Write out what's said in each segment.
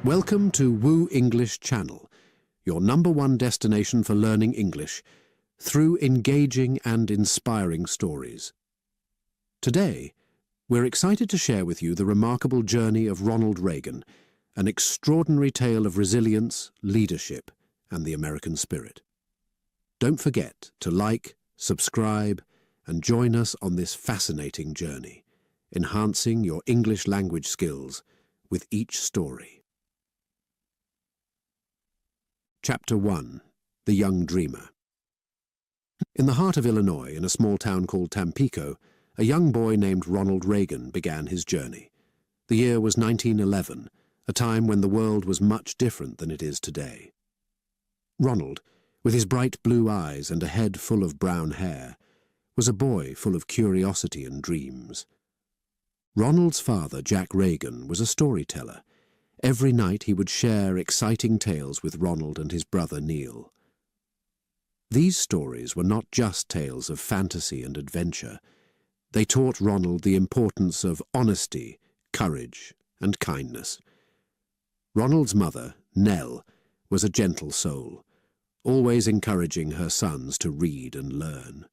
Welcome to Woo English channel, your #1 destination for learning English through engaging and inspiring stories. Today, we're excited to share with you the remarkable journey of Ronald Reagan, an extraordinary tale of resilience, leadership, and the American spirit. Don't forget to like, subscribe, and join us on this fascinating journey, enhancing your English language skills with each story. Chapter 1. The Young Dreamer. In the heart of Illinois, in a small town called Tampico, a young boy named Ronald Reagan began his journey. The year was 1911, a time when the world was much different than it is today. Ronald, with his bright blue eyes and a head full of brown hair, was a boy full of curiosity and dreams. Ronald's father, Jack Reagan, was a storyteller. Every night he would share exciting tales with Ronald and his brother Neil. These stories were not just tales of fantasy and adventure. They taught Ronald the importance of honesty, courage, and kindness. Ronald's mother, Nell, was a gentle soul, always encouraging her sons to read and learn.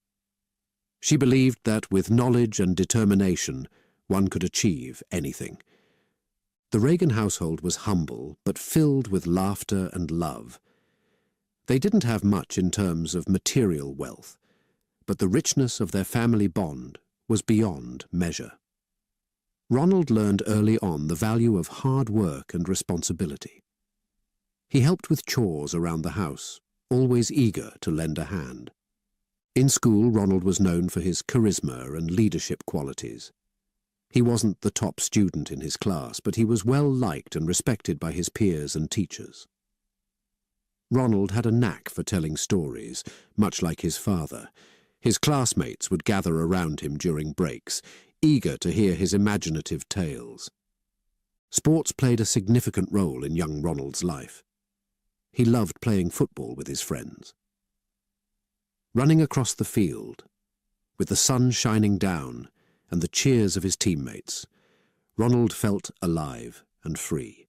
She believed that with knowledge and determination, one could achieve anything. The Reagan household was humble, but filled with laughter and love. They didn't have much in terms of material wealth, but the richness of their family bond was beyond measure. Ronald learned early on the value of hard work and responsibility. He helped with chores around the house, always eager to lend a hand. In school, Ronald was known for his charisma and leadership qualities. He wasn't the top student in his class, but he was well liked and respected by his peers and teachers. Ronald had a knack for telling stories, much like his father. His classmates would gather around him during breaks, eager to hear his imaginative tales. Sports played a significant role in young Ronald's life. He loved playing football with his friends. Running across the field, with the sun shining down and the cheers of his teammates, Ronald felt alive and free.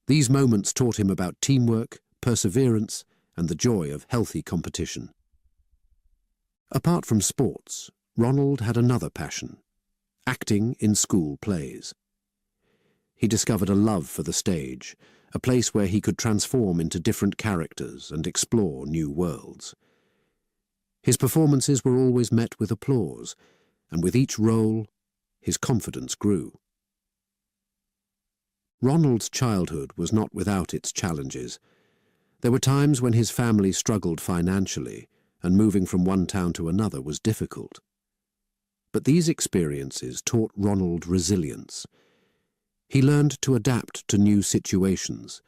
These moments taught him about teamwork, perseverance, and the joy of healthy competition. Apart from sports, Ronald had another passion: acting in school plays. He discovered a love for the stage, a place where he could transform into different characters and explore new worlds. His performances were always met with applause, and with each role, his confidence grew. Ronald's childhood was not without its challenges. There were times when his family struggled financially, and moving from one town to another was difficult. But these experiences taught Ronald resilience. He learned to adapt to new situations,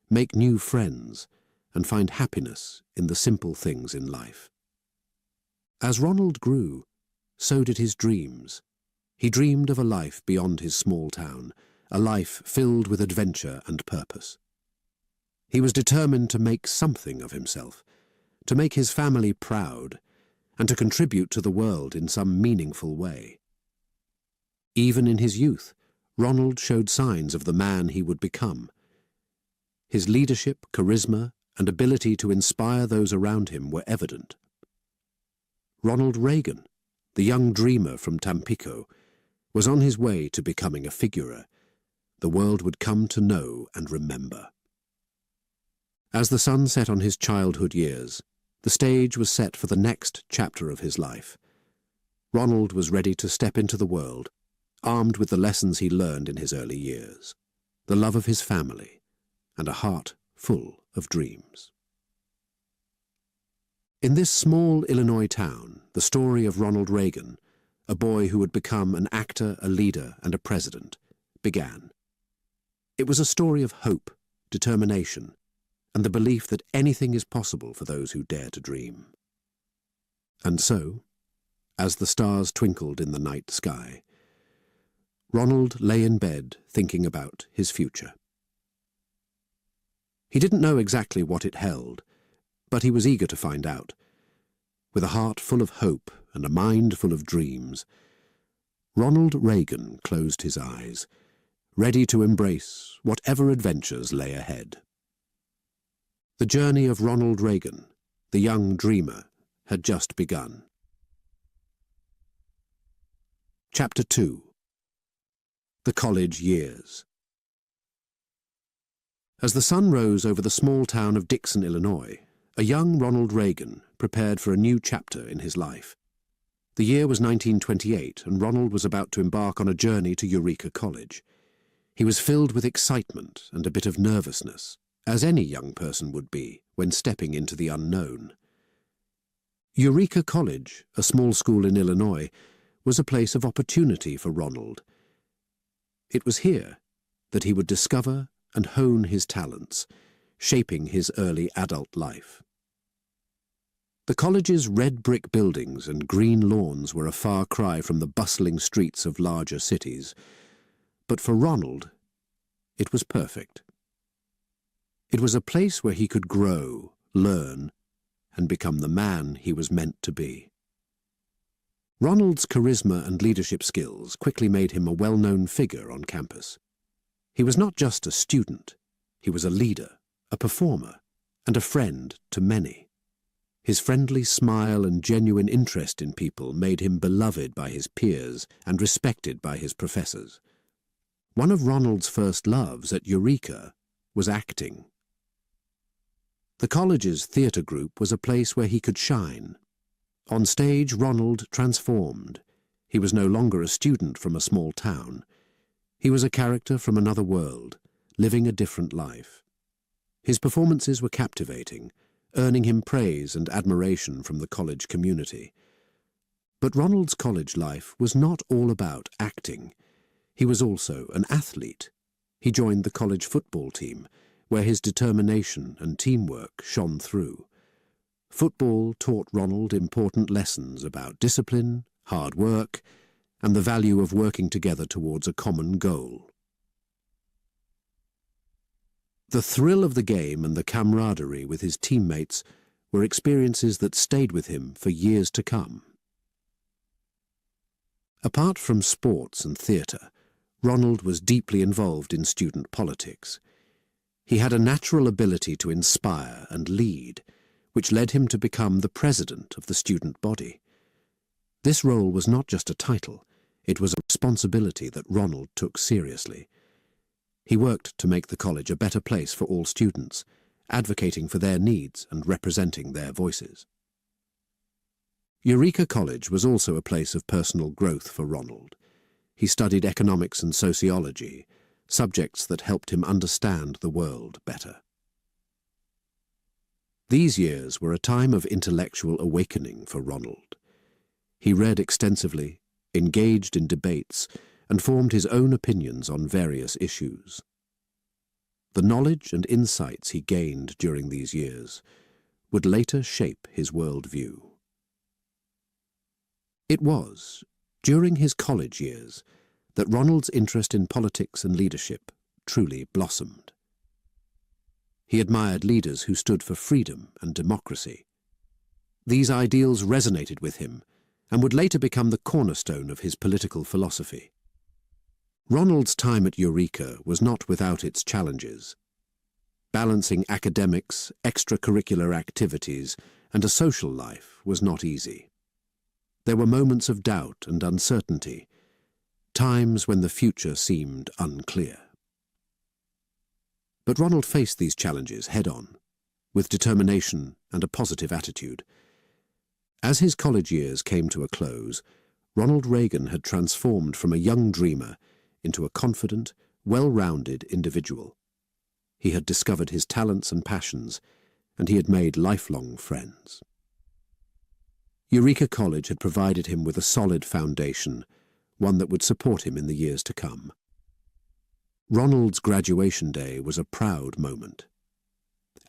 make new friends, and find happiness in the simple things in life. As Ronald grew, so did his dreams. He dreamed of a life beyond his small town, a life filled with adventure and purpose. He was determined to make something of himself, to make his family proud, and to contribute to the world in some meaningful way. Even in his youth, Ronald showed signs of the man he would become. His leadership, charisma, and ability to inspire those around him were evident. Ronald Reagan, the young dreamer from Tampico, was on his way to becoming a figure the world would come to know and remember. As the sun set on his childhood years, the stage was set for the next chapter of his life. Ronald was ready to step into the world, armed with the lessons he learned in his early years, the love of his family, and a heart full of dreams. In this small Illinois town, the story of Ronald Reagan, a boy who would become an actor, a leader, and a president, began. It was a story of hope, determination, and the belief that anything is possible for those who dare to dream. And so, as the stars twinkled in the night sky, Ronald lay in bed thinking about his future. He didn't know exactly what it held, but he was eager to find out. With a heart full of hope and a mind full of dreams, Ronald Reagan closed his eyes, ready to embrace whatever adventures lay ahead. The journey of Ronald Reagan, the young dreamer, had just begun. Chapter 2. The College Years. As the sun rose over the small town of Dixon, Illinois, a young Ronald Reagan prepared for a new chapter in his life. The year was 1928, and Ronald was about to embark on a journey to Eureka College. He was filled with excitement and a bit of nervousness, as any young person would be when stepping into the unknown. Eureka College, a small school in Illinois, was a place of opportunity for Ronald. It was here that he would discover and hone his talents, shaping his early adult life. The college's red brick buildings and green lawns were a far cry from the bustling streets of larger cities, but for Ronald, it was perfect. It was a place where he could grow, learn, and become the man he was meant to be. Ronald's charisma and leadership skills quickly made him a well-known figure on campus. He was not just a student, he was a leader, a performer, and a friend to many. His friendly smile and genuine interest in people made him beloved by his peers and respected by his professors. One of Ronald's first loves at Eureka was acting. The college's theatre group was a place where he could shine. On stage, Ronald transformed. He was no longer a student from a small town. He was a character from another world, living a different life. His performances were captivating, earning him praise and admiration from the college community. But Ronald's college life was not all about acting. He was also an athlete. He joined the college football team, where his determination and teamwork shone through. Football taught Ronald important lessons about discipline, hard work, and the value of working together towards a common goal. The thrill of the game and the camaraderie with his teammates were experiences that stayed with him for years to come. Apart from sports and theatre, Ronald was deeply involved in student politics. He had a natural ability to inspire and lead, which led him to become the president of the student body. This role was not just a title, it was a responsibility that Ronald took seriously. He worked to make the college a better place for all students, advocating for their needs and representing their voices. Eureka College was also a place of personal growth for Ronald. He studied economics and sociology, subjects that helped him understand the world better. These years were a time of intellectual awakening for Ronald. He read extensively, engaged in debates, and formed his own opinions on various issues. The knowledge and insights he gained during these years would later shape his worldview. It was, during his college years, that Ronald's interest in politics and leadership truly blossomed. He admired leaders who stood for freedom and democracy. These ideals resonated with him and would later become the cornerstone of his political philosophy. Ronald's time at Eureka was not without its challenges. Balancing academics, extracurricular activities, and a social life was not easy. There were moments of doubt and uncertainty, times when the future seemed unclear. But Ronald faced these challenges head-on, with determination and a positive attitude. As his college years came to a close, Ronald Reagan had transformed from a young dreamer into a confident, well-rounded individual. He had discovered his talents and passions, and he had made lifelong friends. Eureka College had provided him with a solid foundation, one that would support him in the years to come. Ronald's graduation day was a proud moment.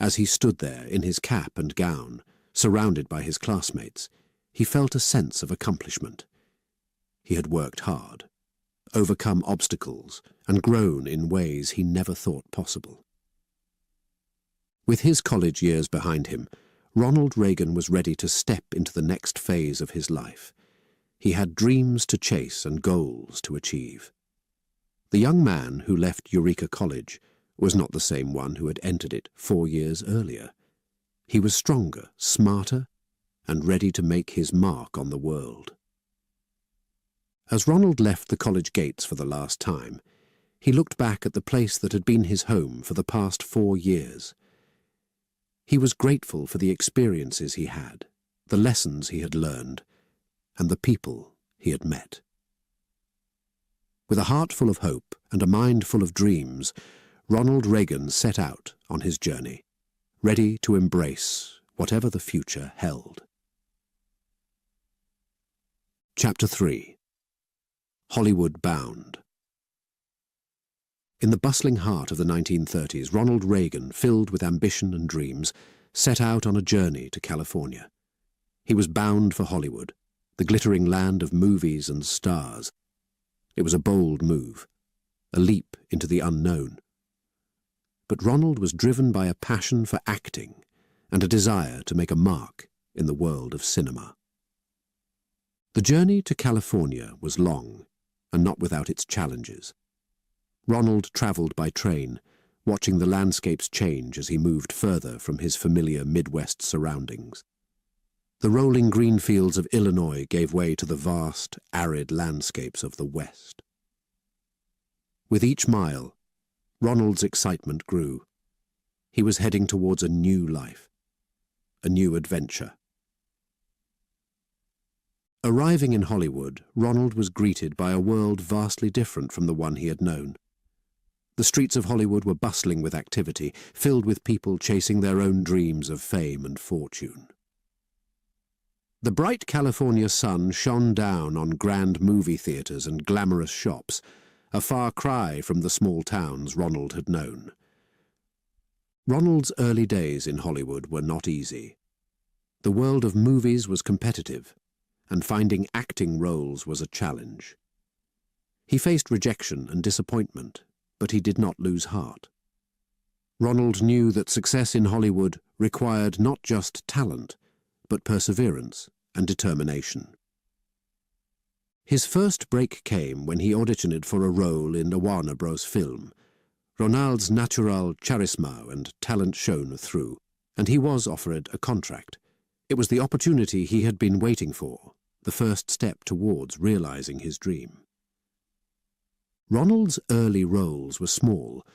As he stood there in his cap and gown, surrounded by his classmates, he felt a sense of accomplishment. He had worked hard, overcome obstacles, and grown in ways he never thought possible. With his college years behind him, Ronald Reagan was ready to step into the next phase of his life. He had dreams to chase and goals to achieve. The young man who left Eureka College was not the same one who had entered it 4 years earlier. He was stronger, smarter, and ready to make his mark on the world. As Ronald left the college gates for the last time, he looked back at the place that had been his home for the past 4 years. He was grateful for the experiences he had, the lessons he had learned, and the people he had met. With a heart full of hope and a mind full of dreams, Ronald Reagan set out on his journey, ready to embrace whatever the future held. Chapter 3. Hollywood Bound. In the bustling heart of the 1930s, Ronald Reagan, filled with ambition and dreams, set out on a journey to California. He was bound for Hollywood, the glittering land of movies and stars. It was a bold move, a leap into the unknown. But Ronald was driven by a passion for acting and a desire to make a mark in the world of cinema. The journey to California was long, and not without its challenges. Ronald travelled by train, watching the landscapes change as he moved further from his familiar Midwest surroundings. The rolling green fields of Illinois gave way to the vast, arid landscapes of the West. With each mile, Ronald's excitement grew. He was heading towards a new life, a new adventure. Arriving in Hollywood, Ronald was greeted by a world vastly different from the one he had known. The streets of Hollywood were bustling with activity, filled with people chasing their own dreams of fame and fortune. The bright California sun shone down on grand movie theaters and glamorous shops, a far cry from the small towns Ronald had known. Ronald's early days in Hollywood were not easy. The world of movies was competitive, and finding acting roles was a challenge. He faced rejection and disappointment, but he did not lose heart. Ronald knew that success in Hollywood required not just talent, but perseverance and determination. His first break came when he auditioned for a role in a Warner Bros. Film. Ronald's natural charisma and talent shone through, and he was offered a contract. It was the opportunity he had been waiting for, the first step towards realizing his dream. Ronald's early roles were small,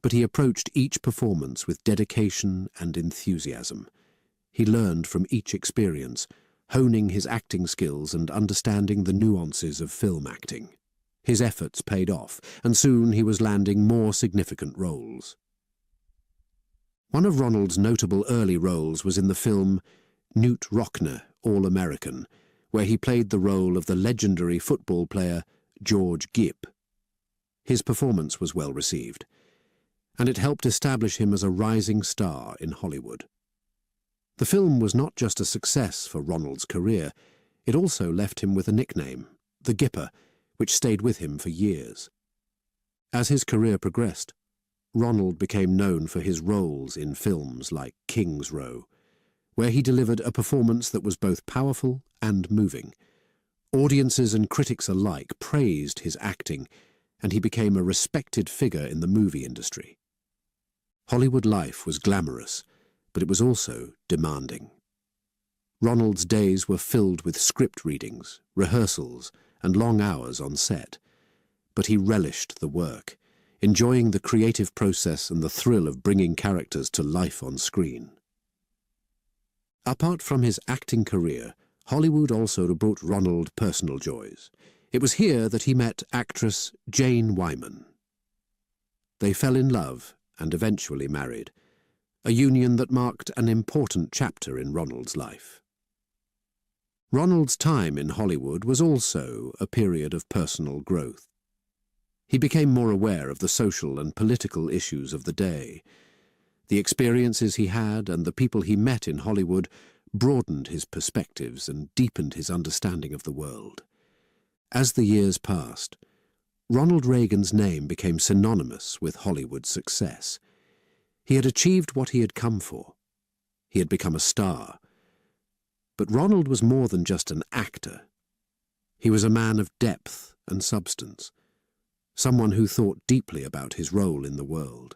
but he approached each performance with dedication and enthusiasm. He learned from each experience, honing his acting skills and understanding the nuances of film acting. His efforts paid off, and soon he was landing more significant roles. One of Ronald's notable early roles was in the film Knute Rockne, All-American, where he played the role of the legendary football player George Gipp. His performance was well received, and it helped establish him as a rising star in Hollywood. The film was not just a success for Ronald's career, it also left him with a nickname, the Gipper, which stayed with him for years. As his career progressed, Ronald became known for his roles in films like King's Row, where he delivered a performance that was both powerful and moving. Audiences and critics alike praised his acting, and he became a respected figure in the movie industry. Hollywood life was glamorous, but it was also demanding. Ronald's days were filled with script readings, rehearsals, and long hours on set, but he relished the work, enjoying the creative process and the thrill of bringing characters to life on screen. Apart from his acting career, Hollywood also brought Ronald personal joys. It was here that he met actress Jane Wyman. They fell in love and eventually married, a union that marked an important chapter in Ronald's life. Ronald's time in Hollywood was also a period of personal growth. He became more aware of the social and political issues of the day. The experiences he had and the people he met in Hollywood broadened his perspectives and deepened his understanding of the world. As the years passed, Ronald Reagan's name became synonymous with Hollywood's success. He had achieved what he had come for. He had become a star. But Ronald was more than just an actor. He was a man of depth and substance, someone who thought deeply about his role in the world.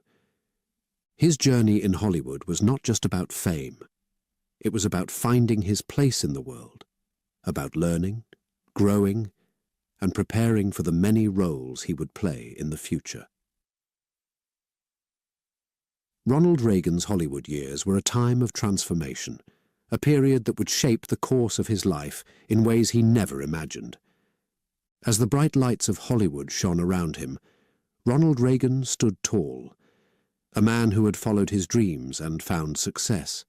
His journey in Hollywood was not just about fame. It was about finding his place in the world, about learning, growing, and preparing for the many roles he would play in the future. Ronald Reagan's Hollywood years were a time of transformation, a period that would shape the course of his life in ways he never imagined. As the bright lights of Hollywood shone around him, Ronald Reagan stood tall, a man who had followed his dreams and found success.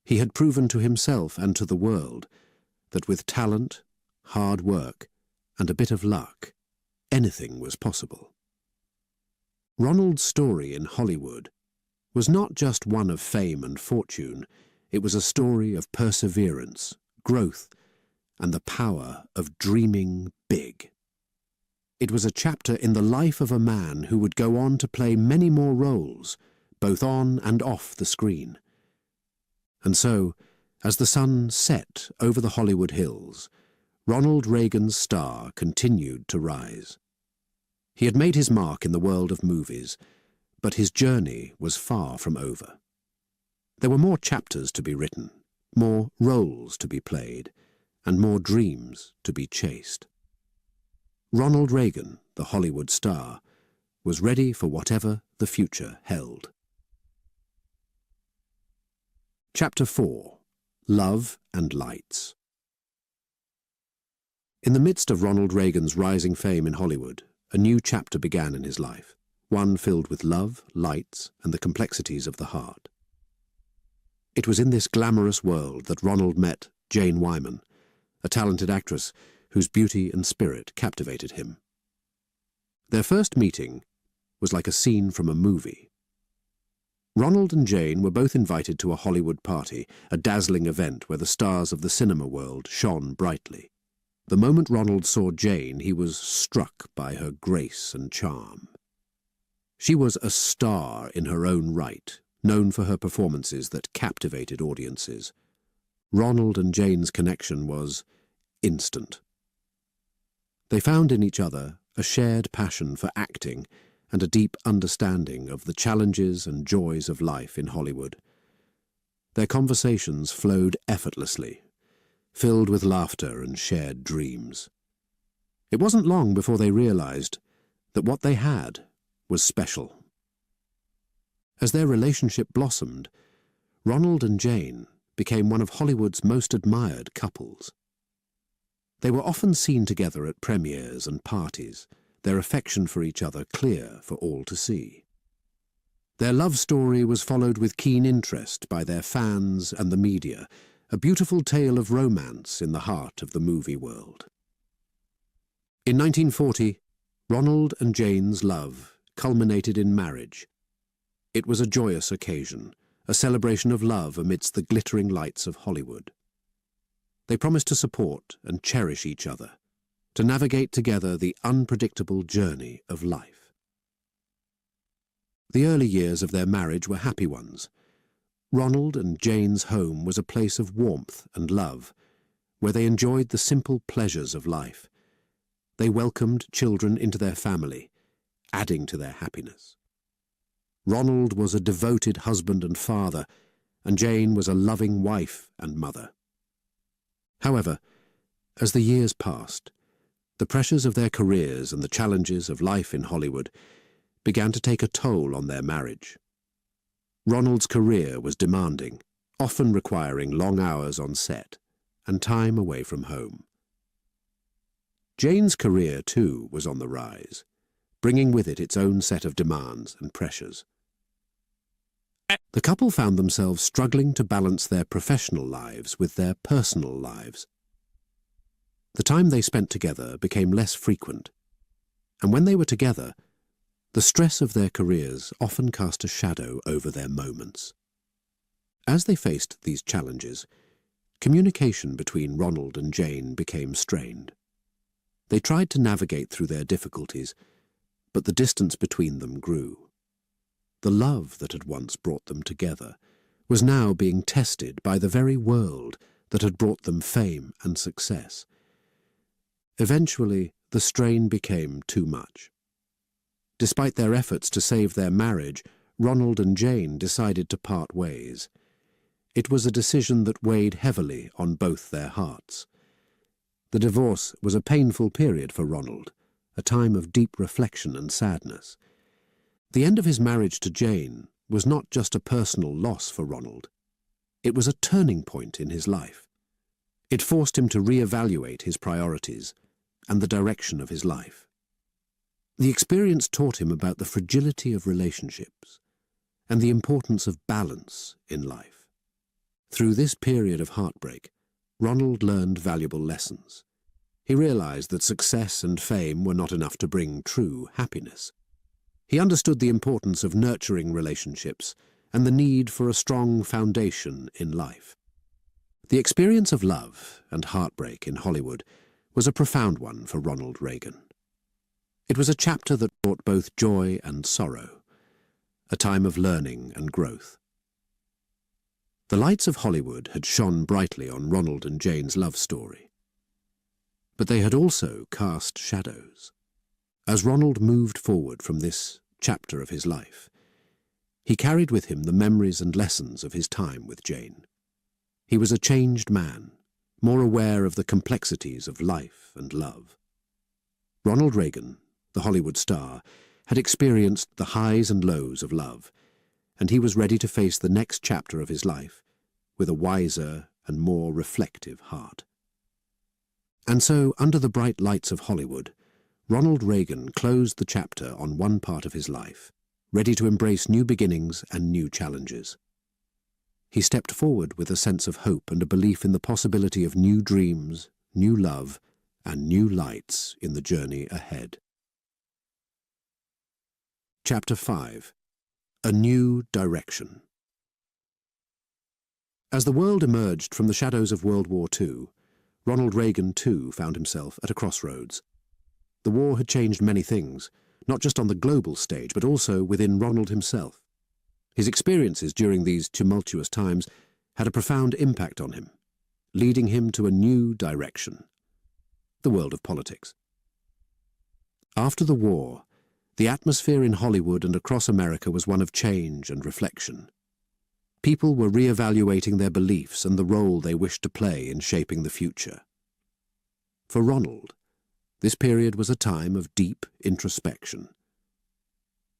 He had proven to himself and to the world that with talent, hard work, and a bit of luck, anything was possible. Ronald's story in Hollywood was not just one of fame and fortune. It was a story of perseverance, growth, and the power of dreaming big. It was a chapter in the life of a man who would go on to play many more roles, both on and off the screen. And so, as the sun set over the Hollywood hills, Ronald Reagan's star continued to rise. He had made his mark in the world of movies, but his journey was far from over. There were more chapters to be written, more roles to be played, and more dreams to be chased. Ronald Reagan, the Hollywood star, was ready for whatever the future held. Chapter 4. Love and Lights. In the midst of Ronald Reagan's rising fame in Hollywood, a new chapter began in his life, one filled with love, lights, and the complexities of the heart. It was in this glamorous world that Ronald met Jane Wyman, a talented actress whose beauty and spirit captivated him. Their first meeting was like a scene from a movie. Ronald and Jane were both invited to a Hollywood party, a dazzling event where the stars of the cinema world shone brightly. The moment Ronald saw Jane, he was struck by her grace and charm. She was a star in her own right, known for her performances that captivated audiences. Ronald and Jane's connection was instant. They found in each other a shared passion for acting and a deep understanding of the challenges and joys of life in Hollywood. Their conversations flowed effortlessly, filled with laughter and shared dreams. It wasn't long before they realized that what they had was special. As their relationship blossomed, Ronald and Jane became one of Hollywood's most admired couples. They were often seen together at premieres and parties, their affection for each other clear for all to see. Their love story was followed with keen interest by their fans and the media, a beautiful tale of romance in the heart of the movie world. In 1940, Ronald and Jane's love culminated in marriage. It was a joyous occasion, a celebration of love amidst the glittering lights of Hollywood. They promised to support and cherish each other, to navigate together the unpredictable journey of life. The early years of their marriage were happy ones. Ronald and Jane's home was a place of warmth and love, where they enjoyed the simple pleasures of life. They welcomed children into their family, adding to their happiness. Ronald was a devoted husband and father, and Jane was a loving wife and mother. However, as the years passed, the pressures of their careers and the challenges of life in Hollywood began to take a toll on their marriage. Ronald's career was demanding, often requiring long hours on set and time away from home. Jane's career, too, was on the rise, bringing with it its own set of demands and pressures. The couple found themselves struggling to balance their professional lives with their personal lives. The time they spent together became less frequent, and when they were together, the stress of their careers often cast a shadow over their moments. As they faced these challenges, communication between Ronald and Jane became strained. They tried to navigate through their difficulties, but the distance between them grew. The love that had once brought them together was now being tested by the very world that had brought them fame and success. Eventually, the strain became too much. Despite their efforts to save their marriage, Ronald and Jane decided to part ways. It was a decision that weighed heavily on both their hearts. The divorce was a painful period for Ronald, a time of deep reflection and sadness. The end of his marriage to Jane was not just a personal loss for Ronald. It was a turning point in his life. It forced him to re-evaluate his priorities and the direction of his life. The experience taught him about the fragility of relationships and the importance of balance in life. Through this period of heartbreak, Ronald learned valuable lessons. He realized that success and fame were not enough to bring true happiness. He understood the importance of nurturing relationships and the need for a strong foundation in life. The experience of love and heartbreak in Hollywood was a profound one for Ronald Reagan. It was a chapter that brought both joy and sorrow, a time of learning and growth. The lights of Hollywood had shone brightly on Ronald and Jane's love story. But they had also cast shadows. As Ronald moved forward from this chapter of his life, he carried with him the memories and lessons of his time with Jane. He was a changed man, more aware of the complexities of life and love. Ronald Reagan, the Hollywood star, had experienced the highs and lows of love, and he was ready to face the next chapter of his life with a wiser and more reflective heart. And so, under the bright lights of Hollywood, Ronald Reagan closed the chapter on one part of his life, ready to embrace new beginnings and new challenges. He stepped forward with a sense of hope and a belief in the possibility of new dreams, new love, and new lights in the journey ahead. Chapter 5. A New Direction. As the world emerged from the shadows of World War II, Ronald Reagan too found himself at a crossroads. The war had changed many things, not just on the global stage, but also within Ronald himself. His experiences during these tumultuous times had a profound impact on him, leading him to a new direction: the world of politics. After the war, the atmosphere in Hollywood and across America was one of change and reflection. People were re-evaluating their beliefs and the role they wished to play in shaping the future. For Ronald, this period was a time of deep introspection.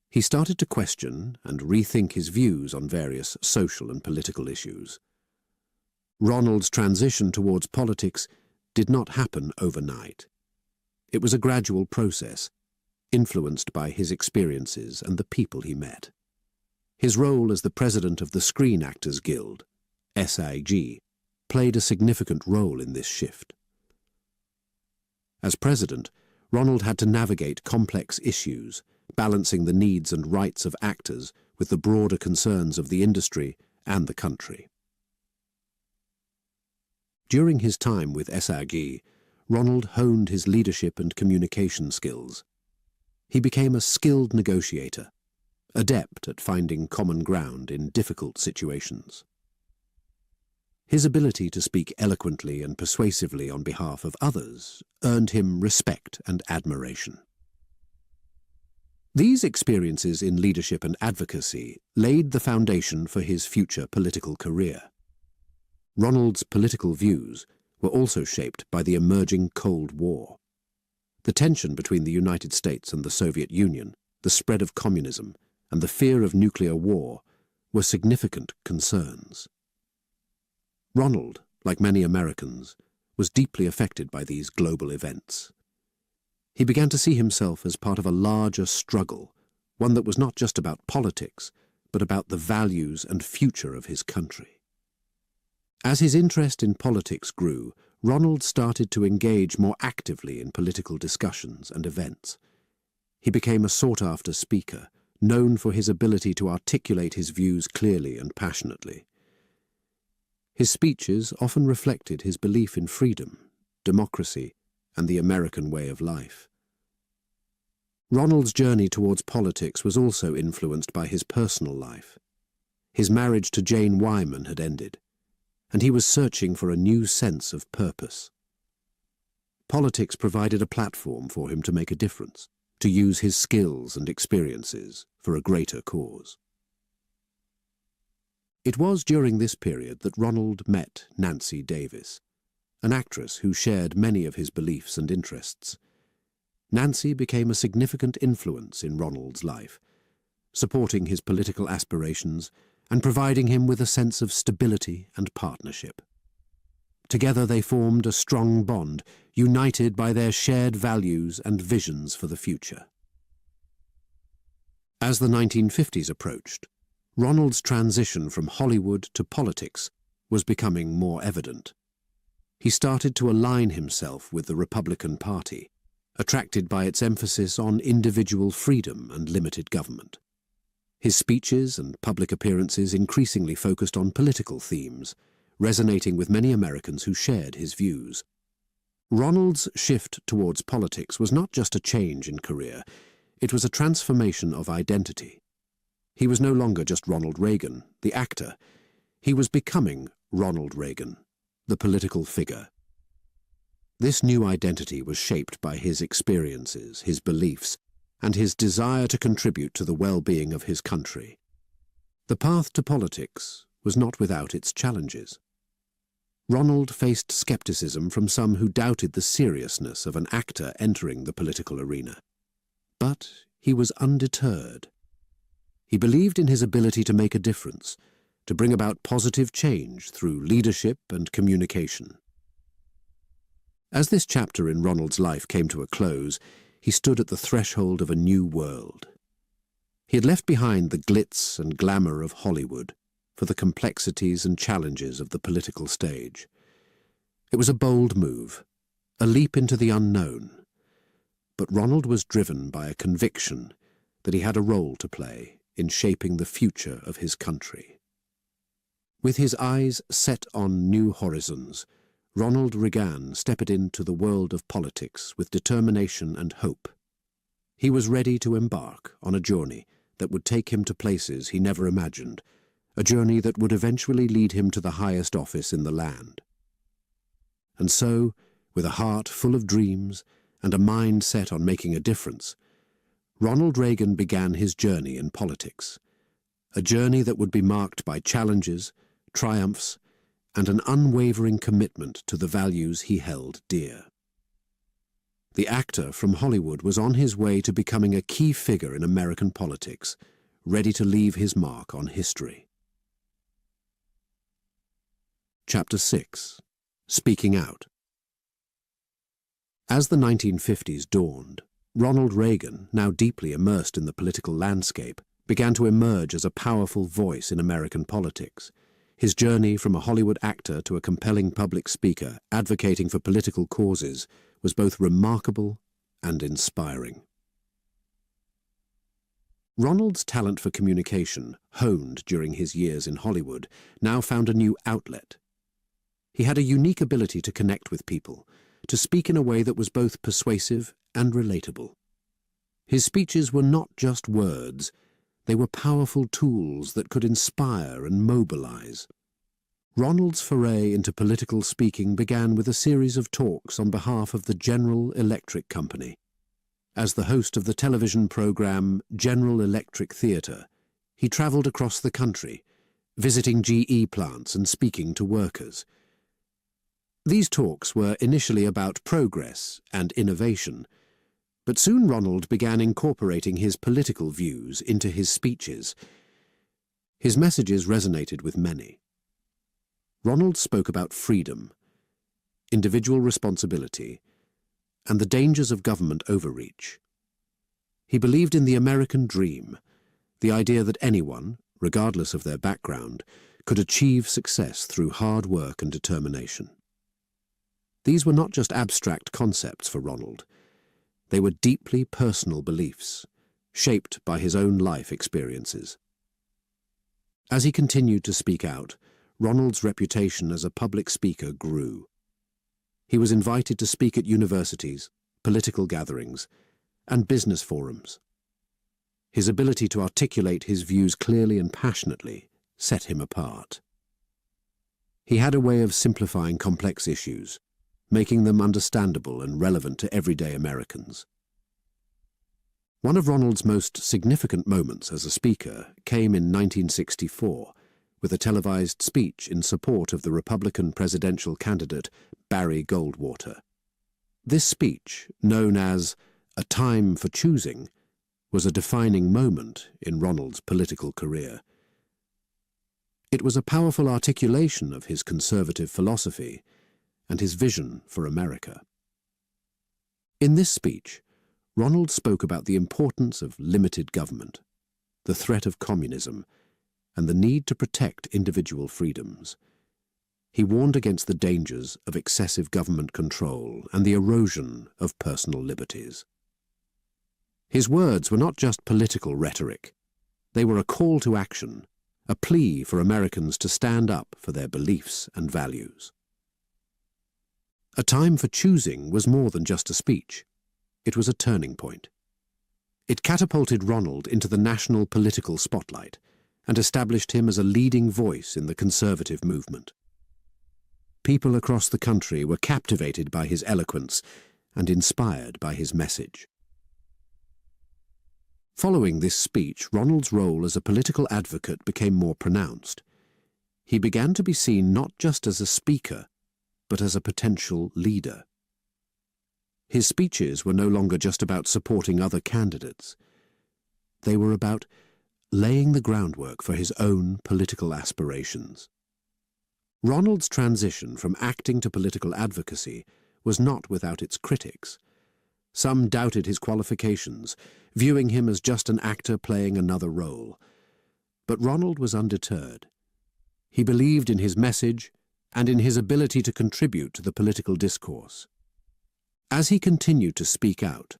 He started to question and rethink his views on various social and political issues. Ronald's transition towards politics did not happen overnight. It was a gradual process, influenced by his experiences and the people he met. His role as the president of the Screen Actors Guild, SAG, played a significant role in this shift. As president, Ronald had to navigate complex issues, balancing the needs and rights of actors with the broader concerns of the industry and the country. During his time with SAG, Ronald honed his leadership and communication skills. He became a skilled negotiator, adept at finding common ground in difficult situations. His ability to speak eloquently and persuasively on behalf of others earned him respect and admiration. These experiences in leadership and advocacy laid the foundation for his future political career. Ronald's political views were also shaped by the emerging Cold War. The tension between the United States and the Soviet Union, the spread of communism, and the fear of nuclear war were significant concerns. Ronald, like many Americans, was deeply affected by these global events. He began to see himself as part of a larger struggle, one that was not just about politics, but about the values and future of his country. As his interest in politics grew, Ronald started to engage more actively in political discussions and events. He became a sought-after speaker, known for his ability to articulate his views clearly and passionately. His speeches often reflected his belief in freedom, democracy, and the American way of life. Ronald's journey towards politics was also influenced by his personal life. His marriage to Jane Wyman had ended, and he was searching for a new sense of purpose. Politics provided a platform for him to make a difference. to use his skills and experiences for a greater cause. It was during this period that Ronald met Nancy Davis, an actress who shared many of his beliefs and interests. Nancy became a significant influence in Ronald's life, supporting his political aspirations and providing him with a sense of stability and partnership. Together they formed a strong bond, united by their shared values and visions for the future. As the 1950s approached, Ronald's transition from Hollywood to politics was becoming more evident. He started to align himself with the Republican Party, attracted by its emphasis on individual freedom and limited government. His speeches and public appearances increasingly focused on political themes, resonating with many Americans who shared his views. Ronald's shift towards politics was not just a change in career, it was a transformation of identity. He was no longer just Ronald Reagan, the actor. He was becoming Ronald Reagan, the political figure. This new identity was shaped by his experiences, his beliefs, and his desire to contribute to the well-being of his country. The path to politics was not without its challenges. Ronald faced skepticism from some who doubted the seriousness of an actor entering the political arena. But he was undeterred. He believed in his ability to make a difference, to bring about positive change through leadership and communication. As this chapter in Ronald's life came to a close, he stood at the threshold of a new world. He had left behind the glitz and glamour of Hollywood for the complexities and challenges of the political stage. It was a bold move, a leap into the unknown, but Ronald was driven by a conviction that he had a role to play in shaping the future of his country. With his eyes set on new horizons, Ronald Reagan stepped into the world of politics with determination and hope. He was ready to embark on a journey that would take him to places he never imagined, a journey that would eventually lead him to the highest office in the land. And so, with a heart full of dreams and a mind set on making a difference, Ronald Reagan began his journey in politics, a journey that would be marked by challenges, triumphs, and an unwavering commitment to the values he held dear. The actor from Hollywood was on his way to becoming a key figure in American politics, ready to leave his mark on history. Chapter 6. Speaking Out. As the 1950s dawned, Ronald Reagan, now deeply immersed in the political landscape, began to emerge as a powerful voice in American politics. His journey from a Hollywood actor to a compelling public speaker advocating for political causes was both remarkable and inspiring. Ronald's talent for communication, honed during his years in Hollywood, now found a new outlet. He had a unique ability to connect with people, to speak in a way that was both persuasive and relatable. His speeches were not just words, they were powerful tools that could inspire and mobilize. Ronald's foray into political speaking began with a series of talks on behalf of the General Electric Company. As the host of the television program General Electric Theatre, he traveled across the country, visiting GE plants and speaking to workers. These talks were initially about progress and innovation, but soon Ronald began incorporating his political views into his speeches. His messages resonated with many. Ronald spoke about freedom, individual responsibility, and the dangers of government overreach. He believed in the American dream, the idea that anyone, regardless of their background, could achieve success through hard work and determination. These were not just abstract concepts for Ronald. They were deeply personal beliefs, shaped by his own life experiences. As he continued to speak out, Ronald's reputation as a public speaker grew. He was invited to speak at universities, political gatherings, and business forums. His ability to articulate his views clearly and passionately set him apart. He had a way of simplifying complex issues, making them understandable and relevant to everyday Americans. One of Ronald's most significant moments as a speaker came in 1964 with a televised speech in support of the Republican presidential candidate Barry Goldwater. This speech, known as "A Time for Choosing," was a defining moment in Ronald's political career. It was a powerful articulation of his conservative philosophy and his vision for America. In this speech, Ronald spoke about the importance of limited government, the threat of communism, and the need to protect individual freedoms. He warned against the dangers of excessive government control and the erosion of personal liberties. His words were not just political rhetoric. They were a call to action, a plea for Americans to stand up for their beliefs and values. A Time for Choosing was more than just a speech. It was a turning point. It catapulted Ronald into the national political spotlight and established him as a leading voice in the conservative movement. People across the country were captivated by his eloquence and inspired by his message. Following this speech, Ronald's role as a political advocate became more pronounced. He began to be seen not just as a speaker, but as a potential leader. His speeches were no longer just about supporting other candidates. They were about laying the groundwork for his own political aspirations. Ronald's transition from acting to political advocacy was not without its critics. Some doubted his qualifications, viewing him as just an actor playing another role. But Ronald was undeterred. He believed in his message and in his ability to contribute to the political discourse. As he continued to speak out,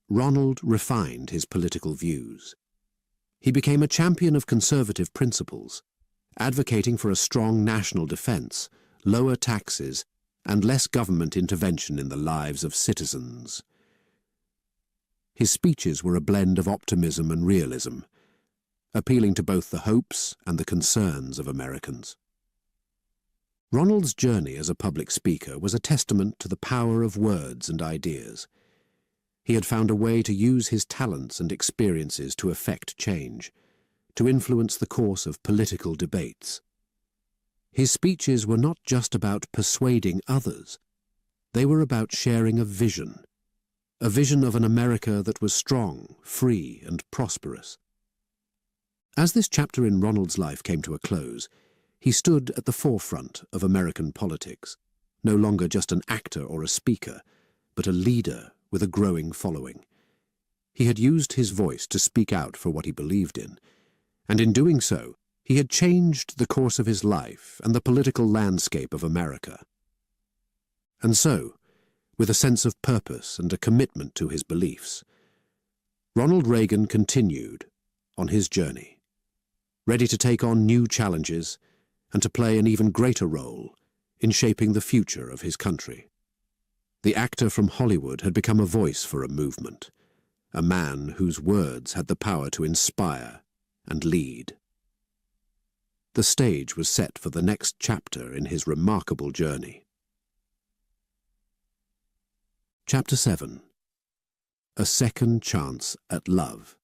Ronald refined his political views. He became a champion of conservative principles, advocating for a strong national defense, lower taxes, and less government intervention in the lives of citizens. His speeches were a blend of optimism and realism, appealing to both the hopes and the concerns of Americans. Ronald's journey as a public speaker was a testament to the power of words and ideas. He had found a way to use his talents and experiences to effect change, to influence the course of political debates. His speeches were not just about persuading others. They were about sharing a vision of an America that was strong, free, and prosperous. As this chapter in Ronald's life came to a close, he stood at the forefront of American politics, no longer just an actor or a speaker, but a leader with a growing following. He had used his voice to speak out for what he believed in, and in doing so, he had changed the course of his life and the political landscape of America. And so, with a sense of purpose and a commitment to his beliefs, Ronald Reagan continued on his journey, ready to take on new challenges and to play an even greater role in shaping the future of his country. The actor from Hollywood had become a voice for a movement, a man whose words had the power to inspire and lead. The stage was set for the next chapter in his remarkable journey. Chapter 7. A Second Chance at Love.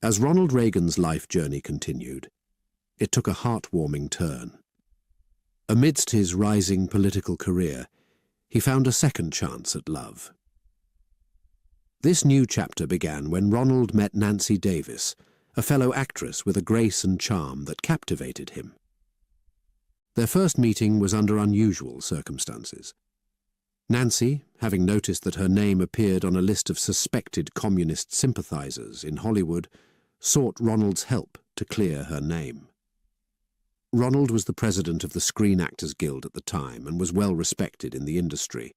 As Ronald Reagan's life journey continued, it took a heartwarming turn. Amidst his rising political career, he found a second chance at love. This new chapter began when Ronald met Nancy Davis, a fellow actress with a grace and charm that captivated him. Their first meeting was under unusual circumstances. Nancy, having noticed that her name appeared on a list of suspected communist sympathizers in Hollywood, sought Ronald's help to clear her name. Ronald was the president of the Screen Actors Guild at the time and was well respected in the industry.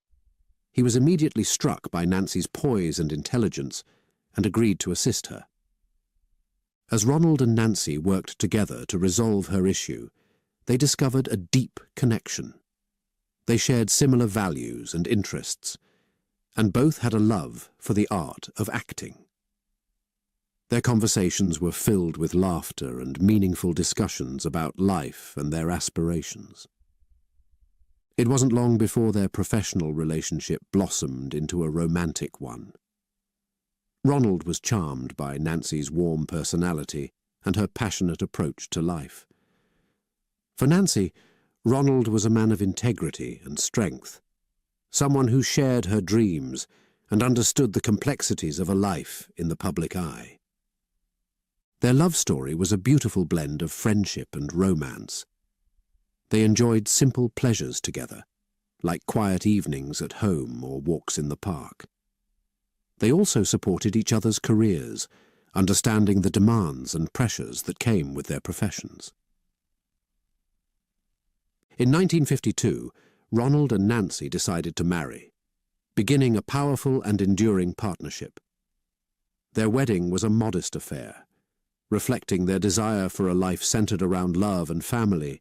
He was immediately struck by Nancy's poise and intelligence and agreed to assist her. As Ronald and Nancy worked together to resolve her issue, they discovered a deep connection. They shared similar values and interests, and both had a love for the art of acting. Their conversations were filled with laughter and meaningful discussions about life and their aspirations. It wasn't long before their professional relationship blossomed into a romantic one. Ronald was charmed by Nancy's warm personality and her passionate approach to life. For Nancy, Ronald was a man of integrity and strength, someone who shared her dreams and understood the complexities of a life in the public eye. Their love story was a beautiful blend of friendship and romance. They enjoyed simple pleasures together, like quiet evenings at home or walks in the park. They also supported each other's careers, understanding the demands and pressures that came with their professions. In 1952, Ronald and Nancy decided to marry, beginning a powerful and enduring partnership. Their wedding was a modest affair, reflecting their desire for a life centered around love and family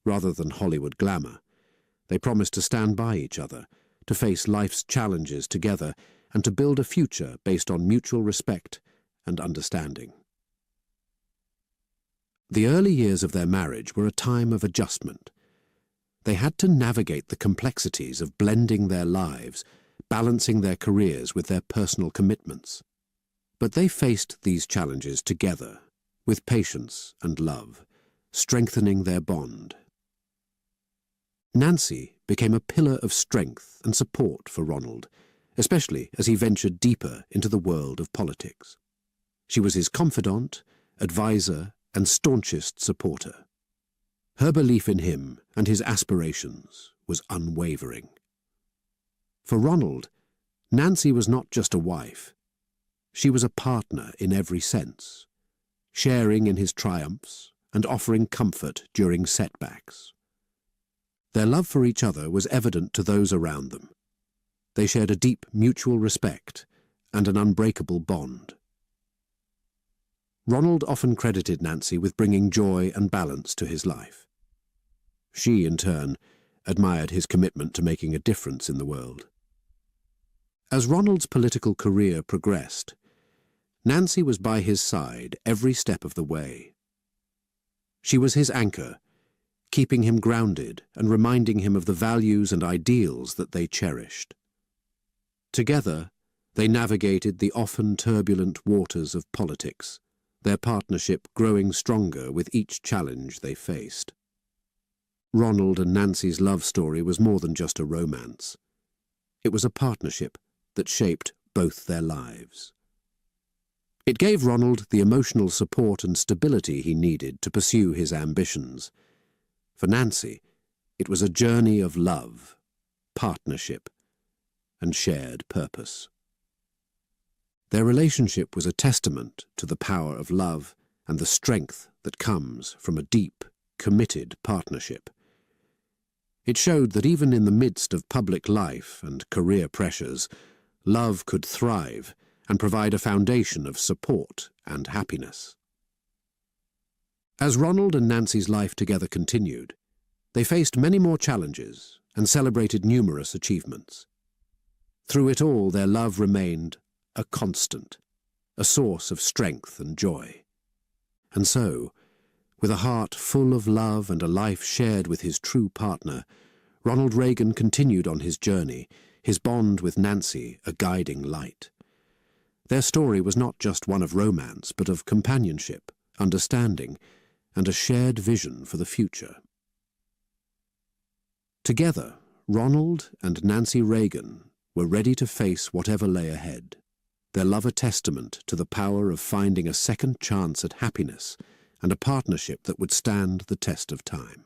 rather than Hollywood glamour. They promised to stand by each other, to face life's challenges together, and to build a future based on mutual respect and understanding. The early years of their marriage were a time of adjustment. They had to navigate the complexities of blending their lives, balancing their careers with their personal commitments. But they faced these challenges together, with patience and love, strengthening their bond. Nancy became a pillar of strength and support for Ronald, especially as he ventured deeper into the world of politics. She was his confidant, advisor, and staunchest supporter. Her belief in him and his aspirations was unwavering. For Ronald, Nancy was not just a wife. She was a partner in every sense, sharing in his triumphs and offering comfort during setbacks. Their love for each other was evident to those around them. They shared a deep mutual respect and an unbreakable bond. Ronald often credited Nancy with bringing joy and balance to his life. She, in turn, admired his commitment to making a difference in the world. As Ronald's political career progressed, Nancy was by his side every step of the way. She was his anchor, keeping him grounded and reminding him of the values and ideals that they cherished. Together, they navigated the often turbulent waters of politics, their partnership growing stronger with each challenge they faced. Ronald and Nancy's love story was more than just a romance. It was a partnership that shaped both their lives. It gave Ronald the emotional support and stability he needed to pursue his ambitions. For Nancy, it was a journey of love, partnership, and shared purpose. Their relationship was a testament to the power of love and the strength that comes from a deep, committed partnership. It showed that even in the midst of public life and career pressures, love could thrive and provide a foundation of support and happiness. As Ronald and Nancy's life together continued, they faced many more challenges and celebrated numerous achievements. Through it all, their love remained a constant, a source of strength and joy. And so, with a heart full of love and a life shared with his true partner, Ronald Reagan continued on his journey, his bond with Nancy a guiding light. Their story was not just one of romance, but of companionship, understanding, and a shared vision for the future. Together, Ronald and Nancy Reagan were ready to face whatever lay ahead, their love a testament to the power of finding a second chance at happiness and a partnership that would stand the test of time.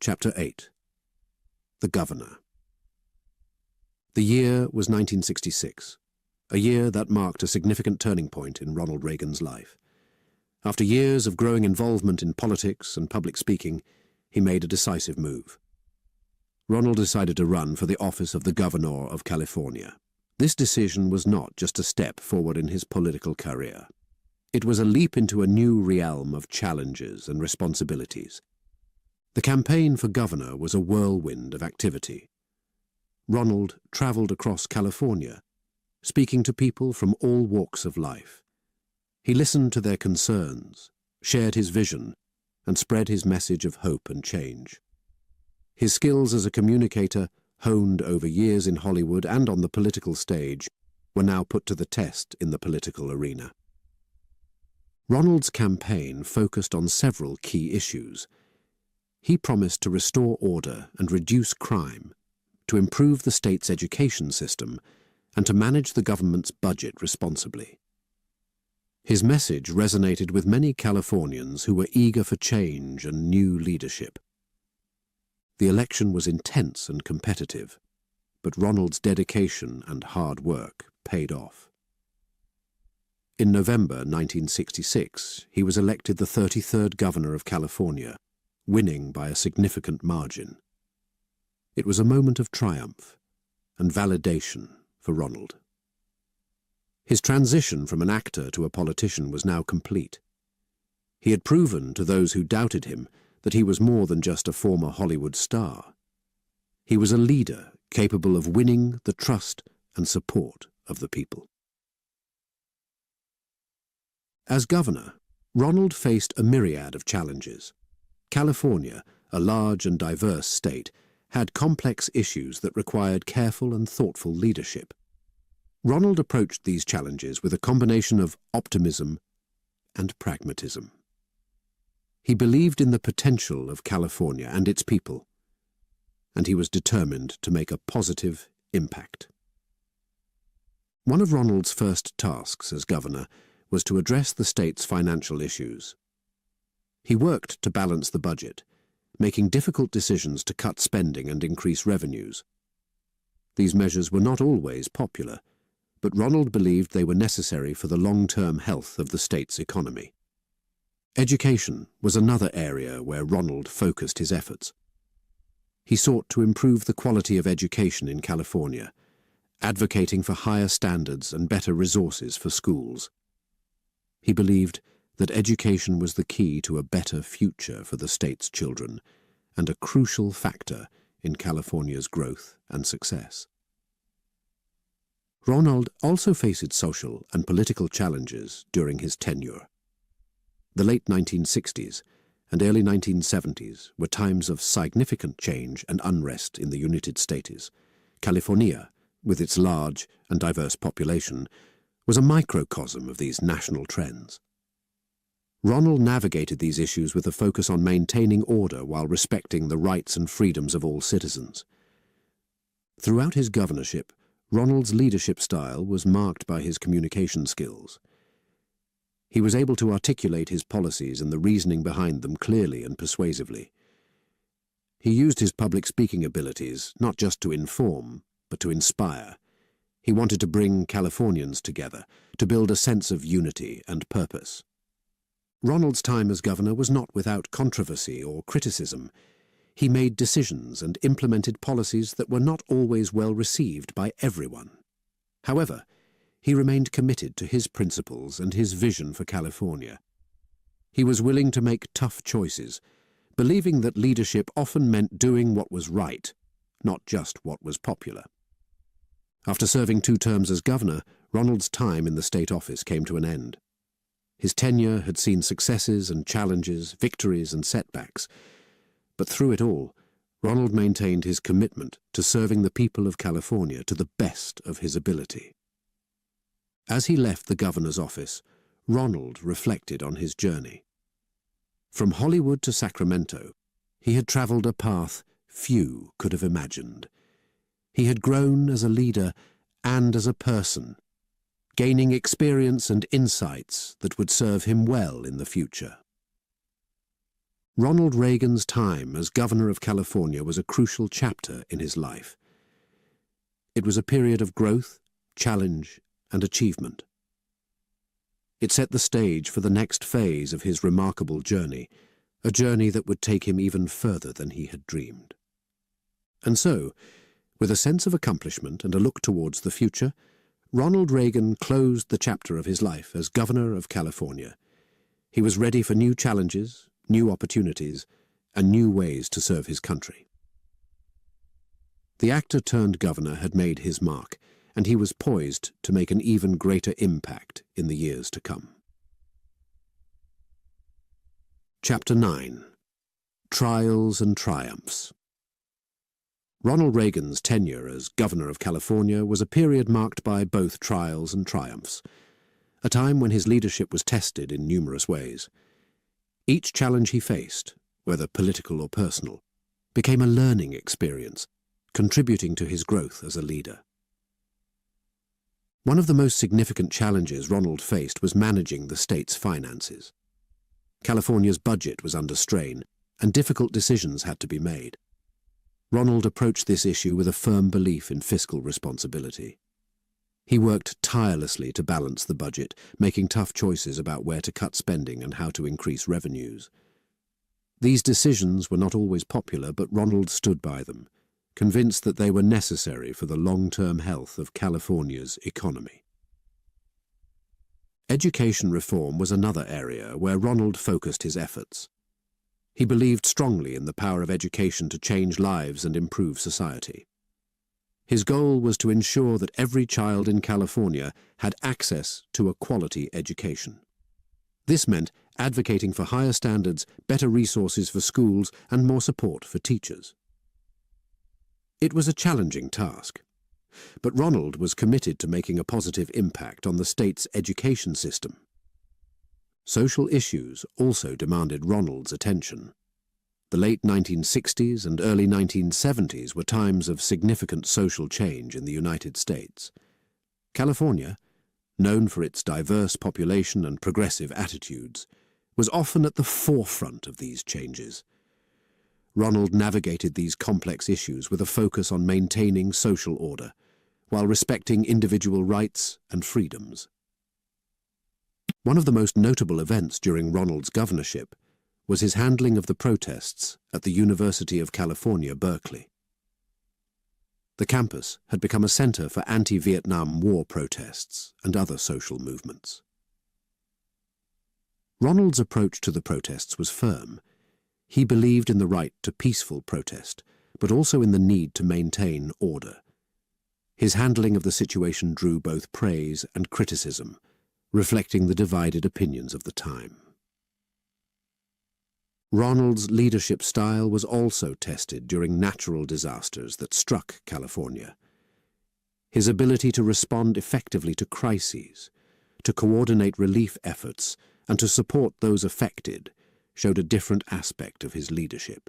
Chapter 8. The Governor. The year was 1966, a year that marked a significant turning point in Ronald Reagan's life. After years of growing involvement in politics and public speaking, he made a decisive move. Ronald decided to run for the office of the Governor of California. This decision was not just a step forward in his political career. It was a leap into a new realm of challenges and responsibilities. The campaign for governor was a whirlwind of activity. Ronald traveled across California, speaking to people from all walks of life. He listened to their concerns, shared his vision, and spread his message of hope and change. His skills as a communicator honed over years in Hollywood and on the political stage, were now put to the test in the political arena. Ronald's campaign focused on several key issues. He promised to restore order and reduce crime, to improve the state's education system, and to manage the government's budget responsibly. His message resonated with many Californians who were eager for change and new leadership. The election was intense and competitive, but Ronald's dedication and hard work paid off. In November 1966, he was elected the 33rd governor of California, winning by a significant margin. It was a moment of triumph and validation for Ronald. His transition from an actor to a politician was now complete. He had proven to those who doubted him that he was more than just a former Hollywood star. He was a leader capable of winning the trust and support of the people. As governor, Ronald faced a myriad of challenges. California, a large and diverse state, had complex issues that required careful and thoughtful leadership. Ronald approached these challenges with a combination of optimism and pragmatism. He believed in the potential of California and its people, and he was determined to make a positive impact. One of Ronald's first tasks as governor was to address the state's financial issues. He worked to balance the budget, making difficult decisions to cut spending and increase revenues. These measures were not always popular, but Ronald believed they were necessary for the long-term health of the state's economy. Education was another area where Ronald focused his efforts. He sought to improve the quality of education in California, advocating for higher standards and better resources for schools. He believed that education was the key to a better future for the state's children and a crucial factor in California's growth and success. Ronald also faced social and political challenges during his tenure. The late 1960s and early 1970s were times of significant change and unrest in the United States. California, with its large and diverse population, was a microcosm of these national trends. Ronald navigated these issues with a focus on maintaining order while respecting the rights and freedoms of all citizens. Throughout his governorship, Ronald's leadership style was marked by his communication skills. He was able to articulate his policies and the reasoning behind them clearly and persuasively. He used his public speaking abilities not just to inform, but to inspire. He wanted to bring Californians together, to build a sense of unity and purpose. Ronald's time as governor was not without controversy or criticism. He made decisions and implemented policies that were not always well received by everyone. However, he remained committed to his principles and his vision for California. He was willing to make tough choices, believing that leadership often meant doing what was right, not just what was popular. After serving 2 terms as governor, Ronald's time in the state office came to an end. His tenure had seen successes and challenges, victories and setbacks, but through it all, Ronald maintained his commitment to serving the people of California to the best of his ability. As he left the governor's office, Ronald reflected on his journey. From Hollywood to Sacramento, he had traveled a path few could have imagined. He had grown as a leader and as a person, gaining experience and insights that would serve him well in the future. Ronald Reagan's time as governor of California was a crucial chapter in his life. It was a period of growth, challenge, and achievement. It set the stage for the next phase of his remarkable journey, a journey that would take him even further than he had dreamed. And so, with a sense of accomplishment and a look towards the future, Ronald Reagan closed the chapter of his life as governor of California. He was ready for new challenges, new opportunities, and new ways to serve his country. The actor-turned-governor had made his mark, and he was poised to make an even greater impact in the years to come. Chapter 9. Trials and Triumphs. Ronald Reagan's tenure as governor of California was a period marked by both trials and triumphs, a time when his leadership was tested in numerous ways. Each challenge he faced, whether political or personal, became a learning experience, contributing to his growth as a leader. One of the most significant challenges Ronald faced was managing the state's finances. California's budget was under strain, and difficult decisions had to be made. Ronald approached this issue with a firm belief in fiscal responsibility. He worked tirelessly to balance the budget, making tough choices about where to cut spending and how to increase revenues. These decisions were not always popular, but Ronald stood by them, convinced that they were necessary for the long-term health of California's economy. Education reform was another area where Ronald focused his efforts. He believed strongly in the power of education to change lives and improve society. His goal was to ensure that every child in California had access to a quality education. This meant advocating for higher standards, better resources for schools, and more support for teachers. It was a challenging task, but Ronald was committed to making a positive impact on the state's education system. Social issues also demanded Ronald's attention. The late 1960s and early 1970s were times of significant social change in the United States. California, known for its diverse population and progressive attitudes, was often at the forefront of these changes. Ronald navigated these complex issues with a focus on maintaining social order, while respecting individual rights and freedoms. One of the most notable events during Ronald's governorship was his handling of the protests at the University of California, Berkeley. The campus had become a center for anti-Vietnam War protests and other social movements. Ronald's approach to the protests was firm. He believed in the right to peaceful protest, but also in the need to maintain order. His handling of the situation drew both praise and criticism, reflecting the divided opinions of the time. Ronald's leadership style was also tested during natural disasters that struck California. His ability to respond effectively to crises, to coordinate relief efforts, and to support those affected showed a different aspect of his leadership.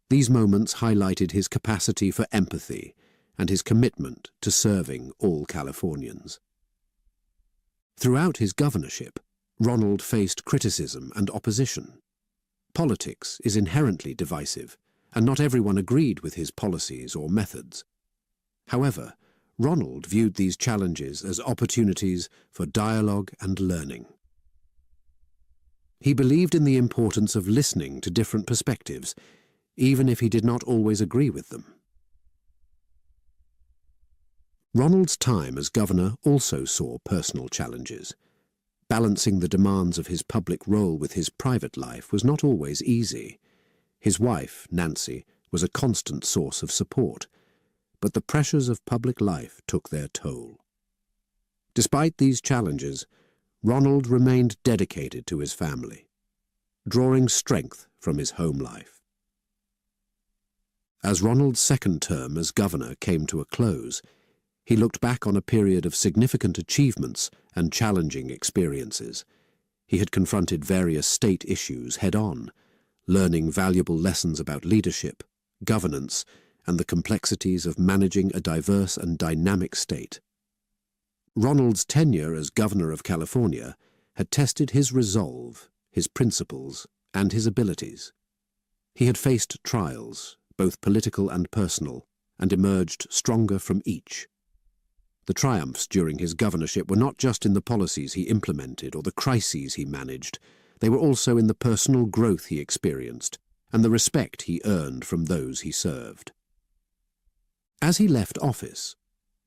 These moments highlighted his capacity for empathy and his commitment to serving all Californians. Throughout his governorship, Ronald faced criticism and opposition. Politics is inherently divisive, and not everyone agreed with his policies or methods. However, Ronald viewed these challenges as opportunities for dialogue and learning. He believed in the importance of listening to different perspectives, even if he did not always agree with them. Ronald's time as governor also saw personal challenges. Balancing the demands of his public role with his private life was not always easy. His wife, Nancy, was a constant source of support, but the pressures of public life took their toll. Despite these challenges, Ronald remained dedicated to his family, drawing strength from his home life. As Ronald's second term as governor came to a close, he looked back on a period of significant achievements and challenging experiences. He had confronted various state issues head-on, learning valuable lessons about leadership, governance, and the complexities of managing a diverse and dynamic state. Ronald's tenure as governor of California had tested his resolve, his principles, and his abilities. He had faced trials, both political and personal, and emerged stronger from each. The triumphs during his governorship were not just in the policies he implemented or the crises he managed, they were also in the personal growth he experienced and the respect he earned from those he served. As he left office,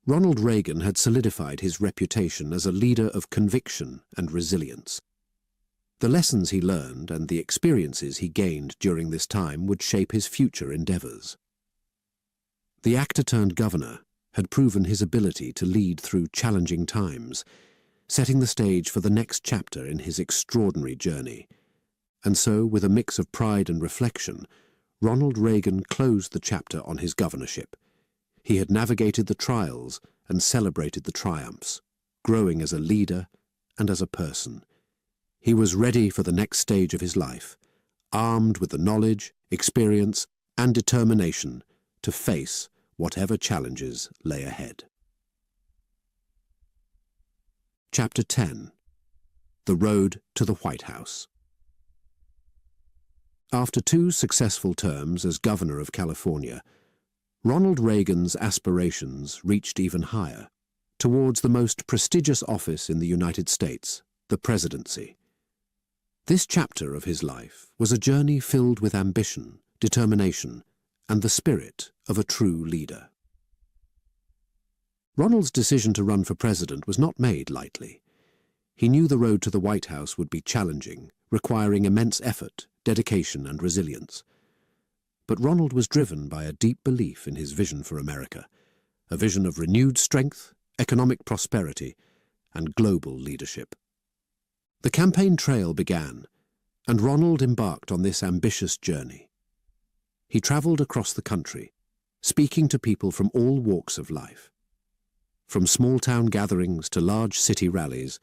Ronald Reagan had solidified his reputation as a leader of conviction and resilience. The lessons he learned and the experiences he gained during this time would shape his future endeavors. The actor-turned-governor had proven his ability to lead through challenging times, setting the stage for the next chapter in his extraordinary journey. And so, with a mix of pride and reflection, Ronald Reagan closed the chapter on his governorship. He had navigated the trials and celebrated the triumphs, growing as a leader and as a person. He was ready for the next stage of his life, armed with the knowledge, experience, and determination to face whatever challenges lay ahead. Chapter 10. The Road to the White House. After 2 successful terms as governor of California, Ronald Reagan's aspirations reached even higher, towards the most prestigious office in the United States, the presidency. This chapter of his life was a journey filled with ambition, determination, and the spirit of a true leader. Ronald's decision to run for president was not made lightly. He knew the road to the White House would be challenging, requiring immense effort, dedication, and resilience. But Ronald was driven by a deep belief in his vision for America, a vision of renewed strength, economic prosperity, and global leadership. The campaign trail began, and Ronald embarked on this ambitious journey. He traveled across the country, speaking to people from all walks of life. From small-town gatherings to large city rallies,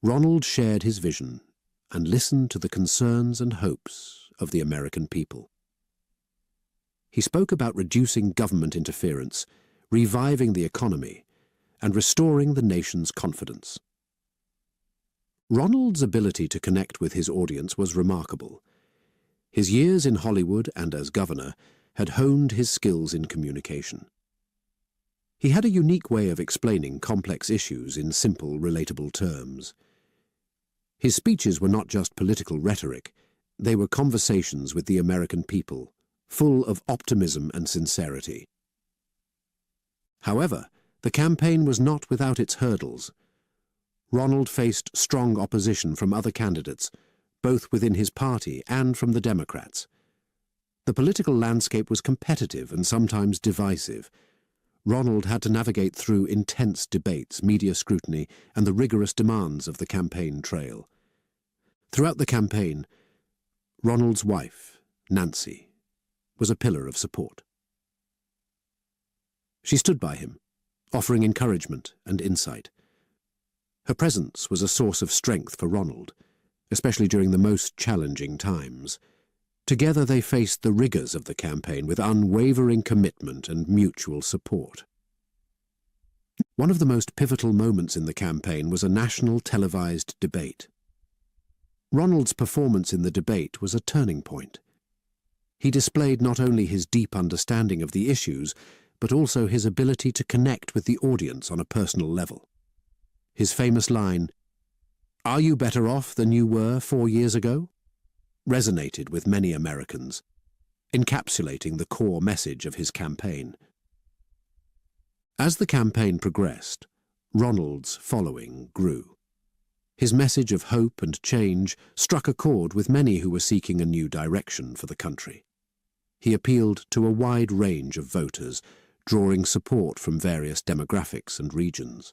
Ronald shared his vision and listened to the concerns and hopes of the American people. He spoke about reducing government interference, reviving the economy, and restoring the nation's confidence. Ronald's ability to connect with his audience was remarkable. His years in Hollywood and as governor had honed his skills in communication. He had a unique way of explaining complex issues in simple, relatable terms. His speeches were not just political rhetoric, they were conversations with the American people, full of optimism and sincerity. However, the campaign was not without its hurdles. Ronald faced strong opposition from other candidates, both within his party and from the Democrats. The political landscape was competitive and sometimes divisive. Ronald had to navigate through intense debates, media scrutiny, and the rigorous demands of the campaign trail. Throughout the campaign, Ronald's wife, Nancy, was a pillar of support. She stood by him, offering encouragement and insight. Her presence was a source of strength for Ronald, especially during the most challenging times. Together they faced the rigors of the campaign with unwavering commitment and mutual support. One of the most pivotal moments in the campaign was a national televised debate. Ronald's performance in the debate was a turning point. He displayed not only his deep understanding of the issues, but also his ability to connect with the audience on a personal level. His famous line, "Are you better off than you were 4 years ago?" resonated with many Americans, encapsulating the core message of his campaign. As the campaign progressed, Ronald's following grew. His message of hope and change struck a chord with many who were seeking a new direction for the country. He appealed to a wide range of voters, drawing support from various demographics and regions.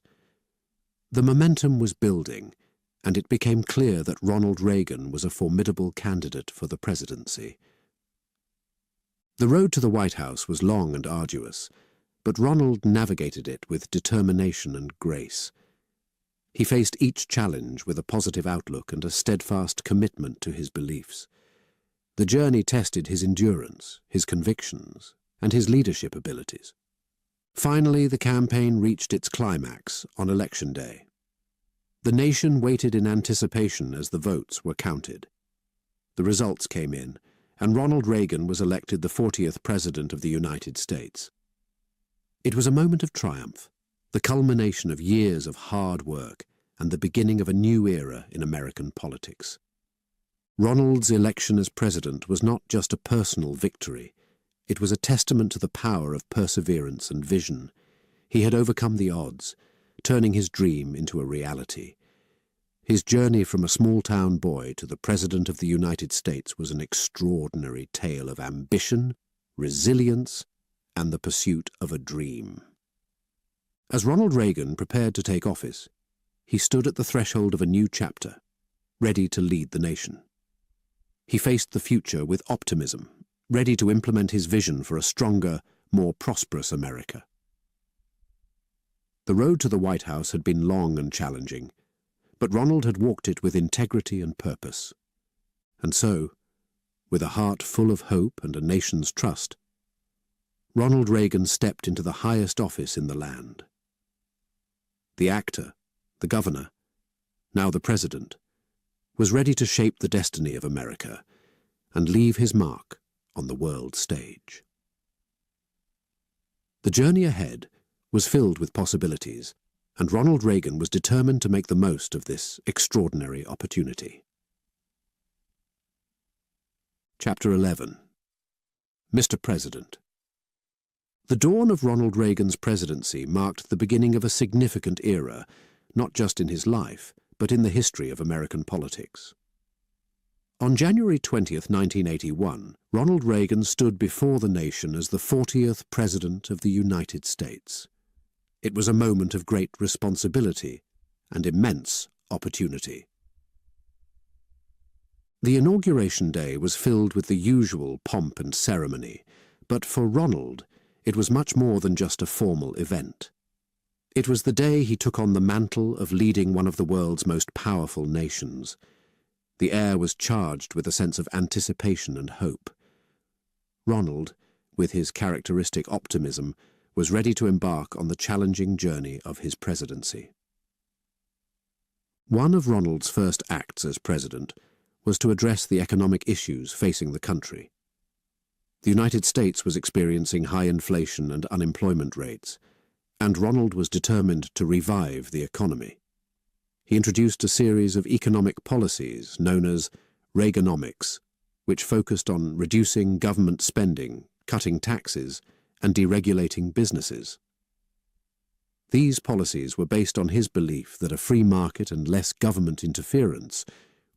The momentum was building, and it became clear that Ronald Reagan was a formidable candidate for the presidency. The road to the White House was long and arduous, but Ronald navigated it with determination and grace. He faced each challenge with a positive outlook and a steadfast commitment to his beliefs. The journey tested his endurance, his convictions, and his leadership abilities. Finally, the campaign reached its climax on Election Day. The nation waited in anticipation as the votes were counted. The results came in, and Ronald Reagan was elected the 40th President of the United States. It was a moment of triumph, the culmination of years of hard work and the beginning of a new era in American politics. Ronald's election as president was not just a personal victory. It was a testament to the power of perseverance and vision. He had overcome the odds, turning his dream into a reality. His journey from a small-town boy to the President of the United States was an extraordinary tale of ambition, resilience, and the pursuit of a dream. As Ronald Reagan prepared to take office, he stood at the threshold of a new chapter, ready to lead the nation. He faced the future with optimism, ready to implement his vision for a stronger, more prosperous America. The road to the White House had been long and challenging, but Ronald had walked it with integrity and purpose. And so, with a heart full of hope and a nation's trust, Ronald Reagan stepped into the highest office in the land. The actor, the governor, now the president, was ready to shape the destiny of America and leave his mark on the world stage. The journey ahead was filled with possibilities, and Ronald Reagan was determined to make the most of this extraordinary opportunity. Chapter 11. Mr. President. The dawn of Ronald Reagan's presidency marked the beginning of a significant era, not just in his life, but in the history of American politics. On January 20th, 1981, Ronald Reagan stood before the nation as the 40th President of the United States. It was a moment of great responsibility and immense opportunity. The inauguration day was filled with the usual pomp and ceremony, but for Ronald, it was much more than just a formal event. It was the day he took on the mantle of leading one of the world's most powerful nations. The air was charged with a sense of anticipation and hope. Ronald, with his characteristic optimism, was ready to embark on the challenging journey of his presidency. One of Ronald's first acts as president was to address the economic issues facing the country. The United States was experiencing high inflation and unemployment rates, and Ronald was determined to revive the economy. He introduced a series of economic policies known as Reaganomics, which focused on reducing government spending, cutting taxes, and deregulating businesses. These policies were based on his belief that a free market and less government interference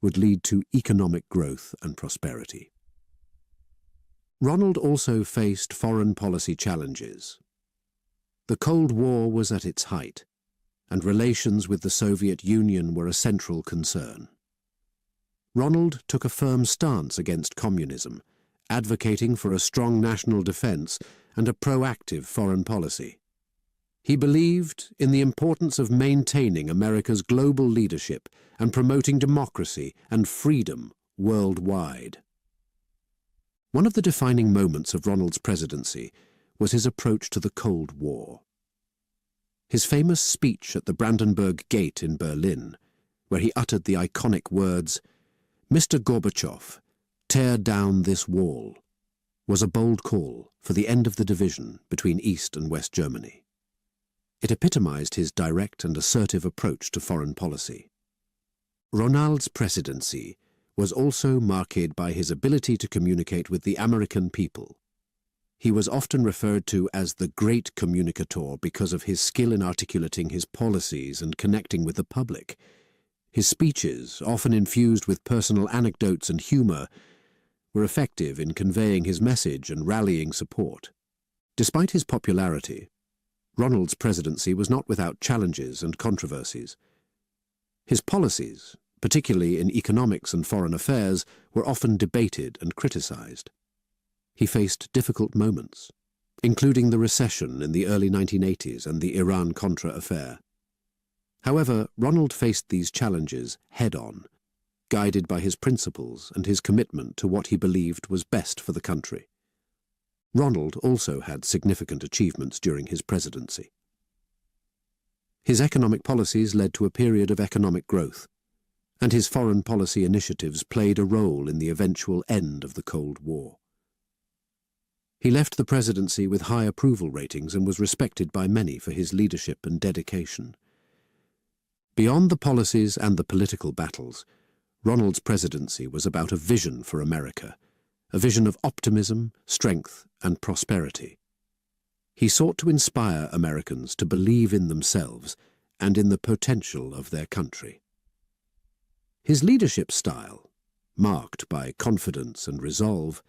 would lead to economic growth and prosperity. Ronald also faced foreign policy challenges. The Cold War was at its height, and relations with the Soviet Union were a central concern. Ronald took a firm stance against communism, advocating for a strong national defense and a proactive foreign policy. He believed in the importance of maintaining America's global leadership and promoting democracy and freedom worldwide. One of the defining moments of Ronald's presidency was his approach to the Cold War. His famous speech at the Brandenburg Gate in Berlin, where he uttered the iconic words, "Mr. Gorbachev, tear down this wall," was a bold call for the end of the division between East and West Germany. It epitomized his direct and assertive approach to foreign policy. Ronald's presidency was also marked by his ability to communicate with the American people. He was often referred to as the great communicator because of his skill in articulating his policies and connecting with the public. His speeches, often infused with personal anecdotes and humor, were effective in conveying his message and rallying support. Despite his popularity, Ronald's presidency was not without challenges and controversies. His policies, particularly in economics and foreign affairs, were often debated and criticized. He faced difficult moments, including the recession in the early 1980s and the Iran-Contra affair. However, Ronald faced these challenges head-on, guided by his principles and his commitment to what he believed was best for the country. Ronald also had significant achievements during his presidency. His economic policies led to a period of economic growth, and his foreign policy initiatives played a role in the eventual end of the Cold War. He left the presidency with high approval ratings and was respected by many for his leadership and dedication. Beyond the policies and the political battles, Ronald's presidency was about a vision for America, a vision of optimism, strength, and prosperity. He sought to inspire Americans to believe in themselves and in the potential of their country. His leadership style, marked by confidence and resolve,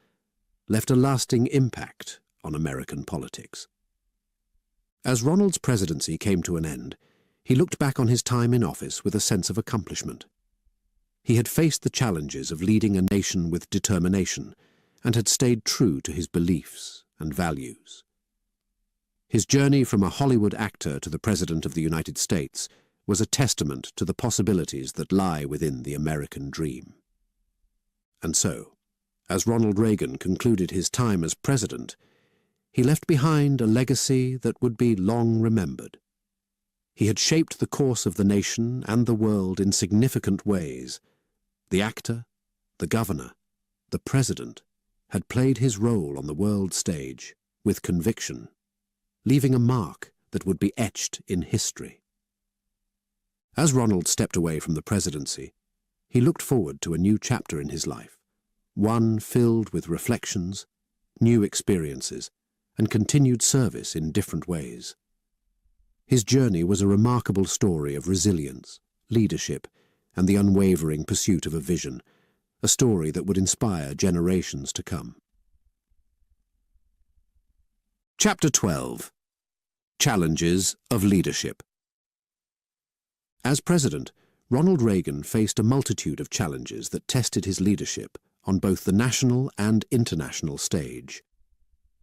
left a lasting impact on American politics. As Ronald's presidency came to an end, he looked back on his time in office with a sense of accomplishment. He had faced the challenges of leading a nation with determination, and had stayed true to his beliefs and values. His journey from a Hollywood actor to the President of the United States was a testament to the possibilities that lie within the American dream. And so, as Ronald Reagan concluded his time as president, he left behind a legacy that would be long remembered. He had shaped the course of the nation and the world in significant ways. The actor, the governor, the president had played his role on the world stage with conviction, leaving a mark that would be etched in history. As Ronald stepped away from the presidency, he looked forward to a new chapter in his life, one filled with reflections, new experiences, and continued service in different ways. His journey was a remarkable story of resilience, leadership, and the unwavering pursuit of a vision, a story that would inspire generations to come. Chapter 12. Challenges of Leadership. As president, Ronald Reagan faced a multitude of challenges that tested his leadership on both the national and international stage.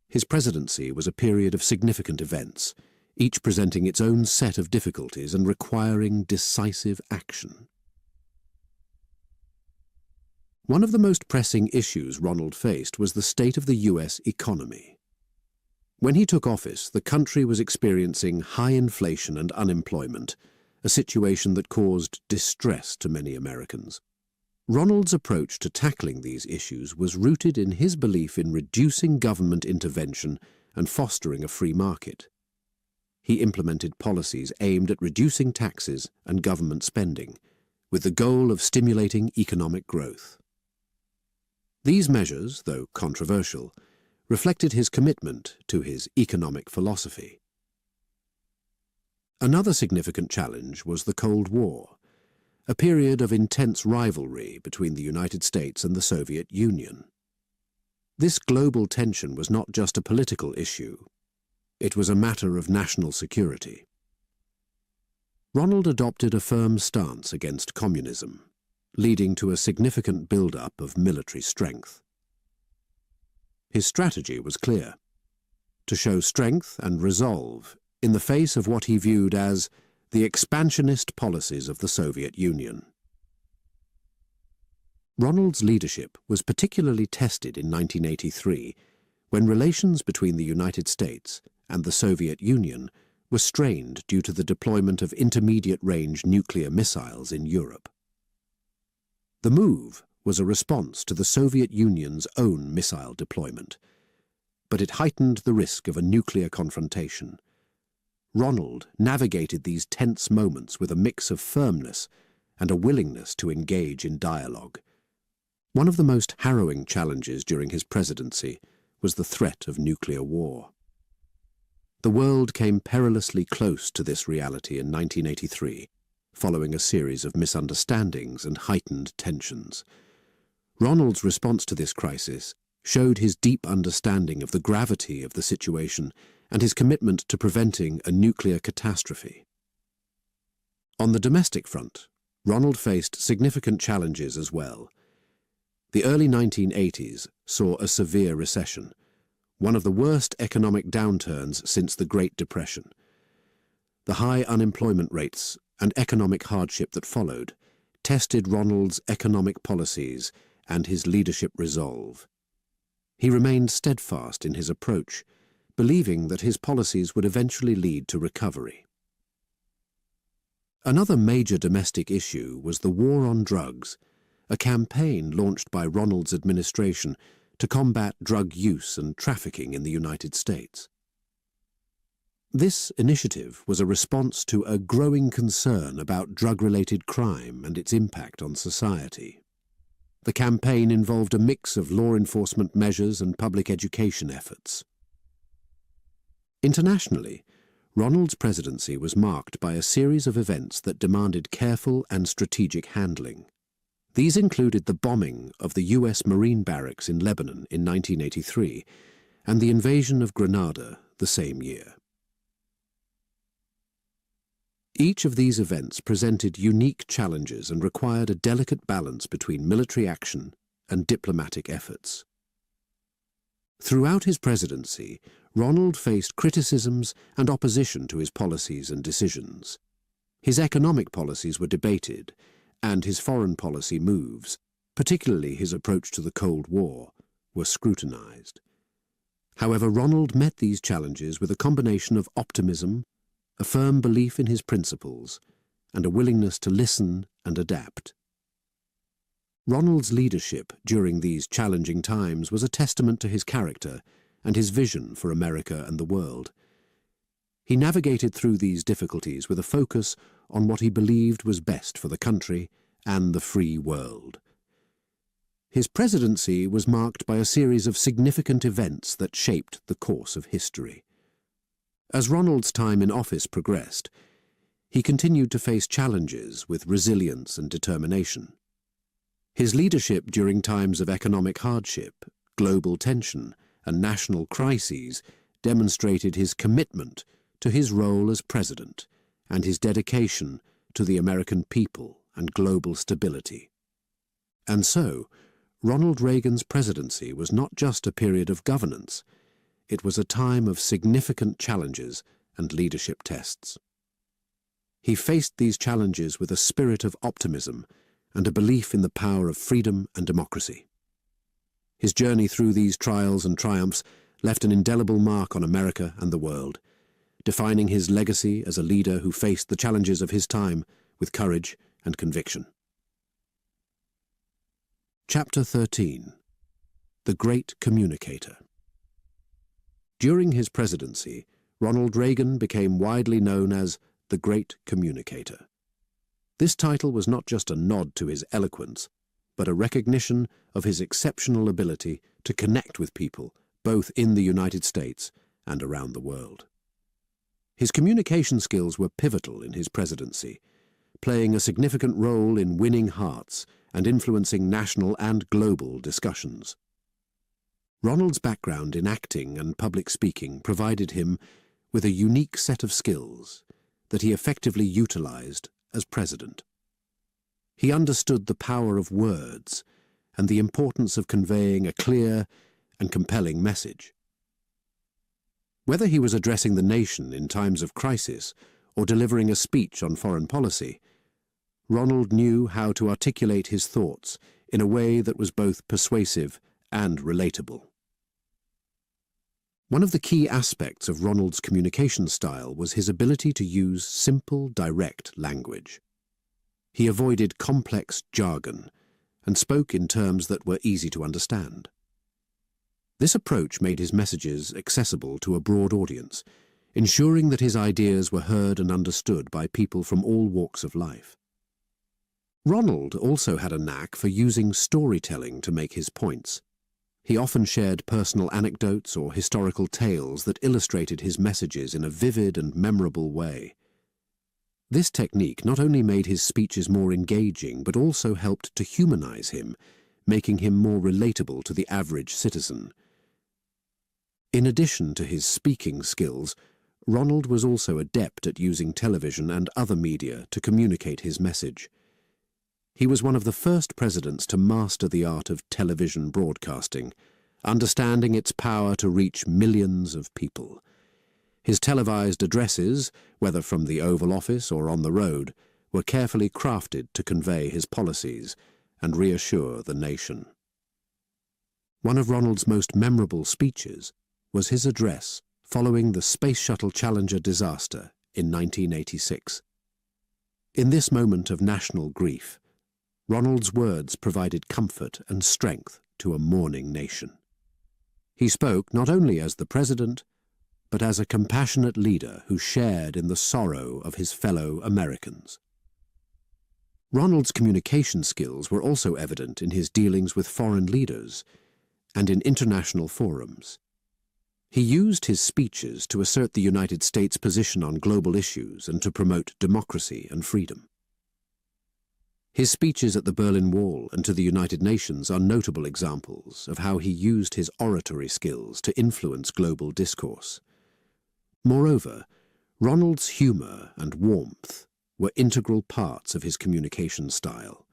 His presidency was a period of significant events, each presenting its own set of difficulties and requiring decisive action. One of the most pressing issues Ronald faced was the state of the U.S. economy. When he took office, the country was experiencing high inflation and unemployment, a situation that caused distress to many Americans. Ronald's approach to tackling these issues was rooted in his belief in reducing government intervention and fostering a free market. He implemented policies aimed at reducing taxes and government spending, with the goal of stimulating economic growth. These measures, though controversial, reflected his commitment to his economic philosophy. Another significant challenge was the Cold War, a period of intense rivalry between the United States and the Soviet Union. This global tension was not just a political issue, it was a matter of national security. Ronald adopted a firm stance against communism, leading to a significant build-up of military strength. His strategy was clear: to show strength and resolve in the face of what he viewed as the expansionist policies of the Soviet Union. Ronald's leadership was particularly tested in 1983, when relations between the United States and the Soviet Union were strained due to the deployment of intermediate-range nuclear missiles in Europe. The move was a response to the Soviet Union's own missile deployment, but it heightened the risk of a nuclear confrontation. Ronald navigated these tense moments with a mix of firmness and a willingness to engage in dialogue. One of the most harrowing challenges during his presidency was the threat of nuclear war. The world came perilously close to this reality in 1983, following a series of misunderstandings and heightened tensions. Ronald's response to this crisis showed his deep understanding of the gravity of the situation and his commitment to preventing a nuclear catastrophe. On the domestic front, Ronald faced significant challenges as well. The early 1980s saw a severe recession, one of the worst economic downturns since the Great Depression. The high unemployment rates and economic hardship that followed tested Ronald's economic policies and his leadership resolve. He remained steadfast in his approach, believing that his policies would eventually lead to recovery. Another major domestic issue was the war on drugs, a campaign launched by Ronald's administration to combat drug use and trafficking in the United States. This initiative was a response to a growing concern about drug-related crime and its impact on society. The campaign involved a mix of law enforcement measures and public education efforts. Internationally, Ronald's presidency was marked by a series of events that demanded careful and strategic handling. These included the bombing of the U.S. Marine barracks in Lebanon in 1983 and the invasion of Grenada the same year. Each of these events presented unique challenges and required a delicate balance between military action and diplomatic efforts. Throughout his presidency, Ronald faced criticisms and opposition to his policies and decisions. His economic policies were debated, and his foreign policy moves, particularly his approach to the Cold War, were scrutinized. However, Ronald met these challenges with a combination of optimism, a firm belief in his principles, and a willingness to listen and adapt. Ronald's leadership during these challenging times was a testament to his character and his vision for America and the world. He navigated through these difficulties with a focus on what he believed was best for the country and the free world. His presidency was marked by a series of significant events that shaped the course of history. As Ronald's time in office progressed, he continued to face challenges with resilience and determination. His leadership during times of economic hardship, global tension, and national crises demonstrated his commitment to his role as president and his dedication to the American people and global stability. And so, Ronald Reagan's presidency was not just a period of governance, it was a time of significant challenges and leadership tests. He faced these challenges with a spirit of optimism and a belief in the power of freedom and democracy. His journey through these trials and triumphs left an indelible mark on America and the world, defining his legacy as a leader who faced the challenges of his time with courage and conviction. Chapter 13. The Great Communicator. During his presidency, Ronald Reagan became widely known as the Great Communicator. This title was not just a nod to his eloquence, but a recognition of his exceptional ability to connect with people both in the United States and around the world. His communication skills were pivotal in his presidency, playing a significant role in winning hearts and influencing national and global discussions. Ronald's background in acting and public speaking provided him with a unique set of skills that he effectively utilized as president. He understood the power of words and the importance of conveying a clear and compelling message. Whether he was addressing the nation in times of crisis or delivering a speech on foreign policy, Ronald knew how to articulate his thoughts in a way that was both persuasive and relatable. One of the key aspects of Ronald's communication style was his ability to use simple, direct language. He avoided complex jargon and spoke in terms that were easy to understand. This approach made his messages accessible to a broad audience, ensuring that his ideas were heard and understood by people from all walks of life. Ronald also had a knack for using storytelling to make his points. He often shared personal anecdotes or historical tales that illustrated his messages in a vivid and memorable way. This technique not only made his speeches more engaging, but also helped to humanize him, making him more relatable to the average citizen. In addition to his speaking skills, Ronald was also adept at using television and other media to communicate his message. He was one of the first presidents to master the art of television broadcasting, understanding its power to reach millions of people. His televised addresses, whether from the Oval Office or on the road, were carefully crafted to convey his policies and reassure the nation. One of Ronald's most memorable speeches was his address following the Space Shuttle Challenger disaster in 1986. In this moment of national grief, Ronald's words provided comfort and strength to a mourning nation. He spoke not only as the president, but as a compassionate leader who shared in the sorrow of his fellow Americans. Ronald's communication skills were also evident in his dealings with foreign leaders and in international forums. He used his speeches to assert the United States' position on global issues and to promote democracy and freedom. His speeches at the Berlin Wall and to the United Nations are notable examples of how he used his oratory skills to influence global discourse. Moreover, Ronald's humor and warmth were integral parts of his communication style.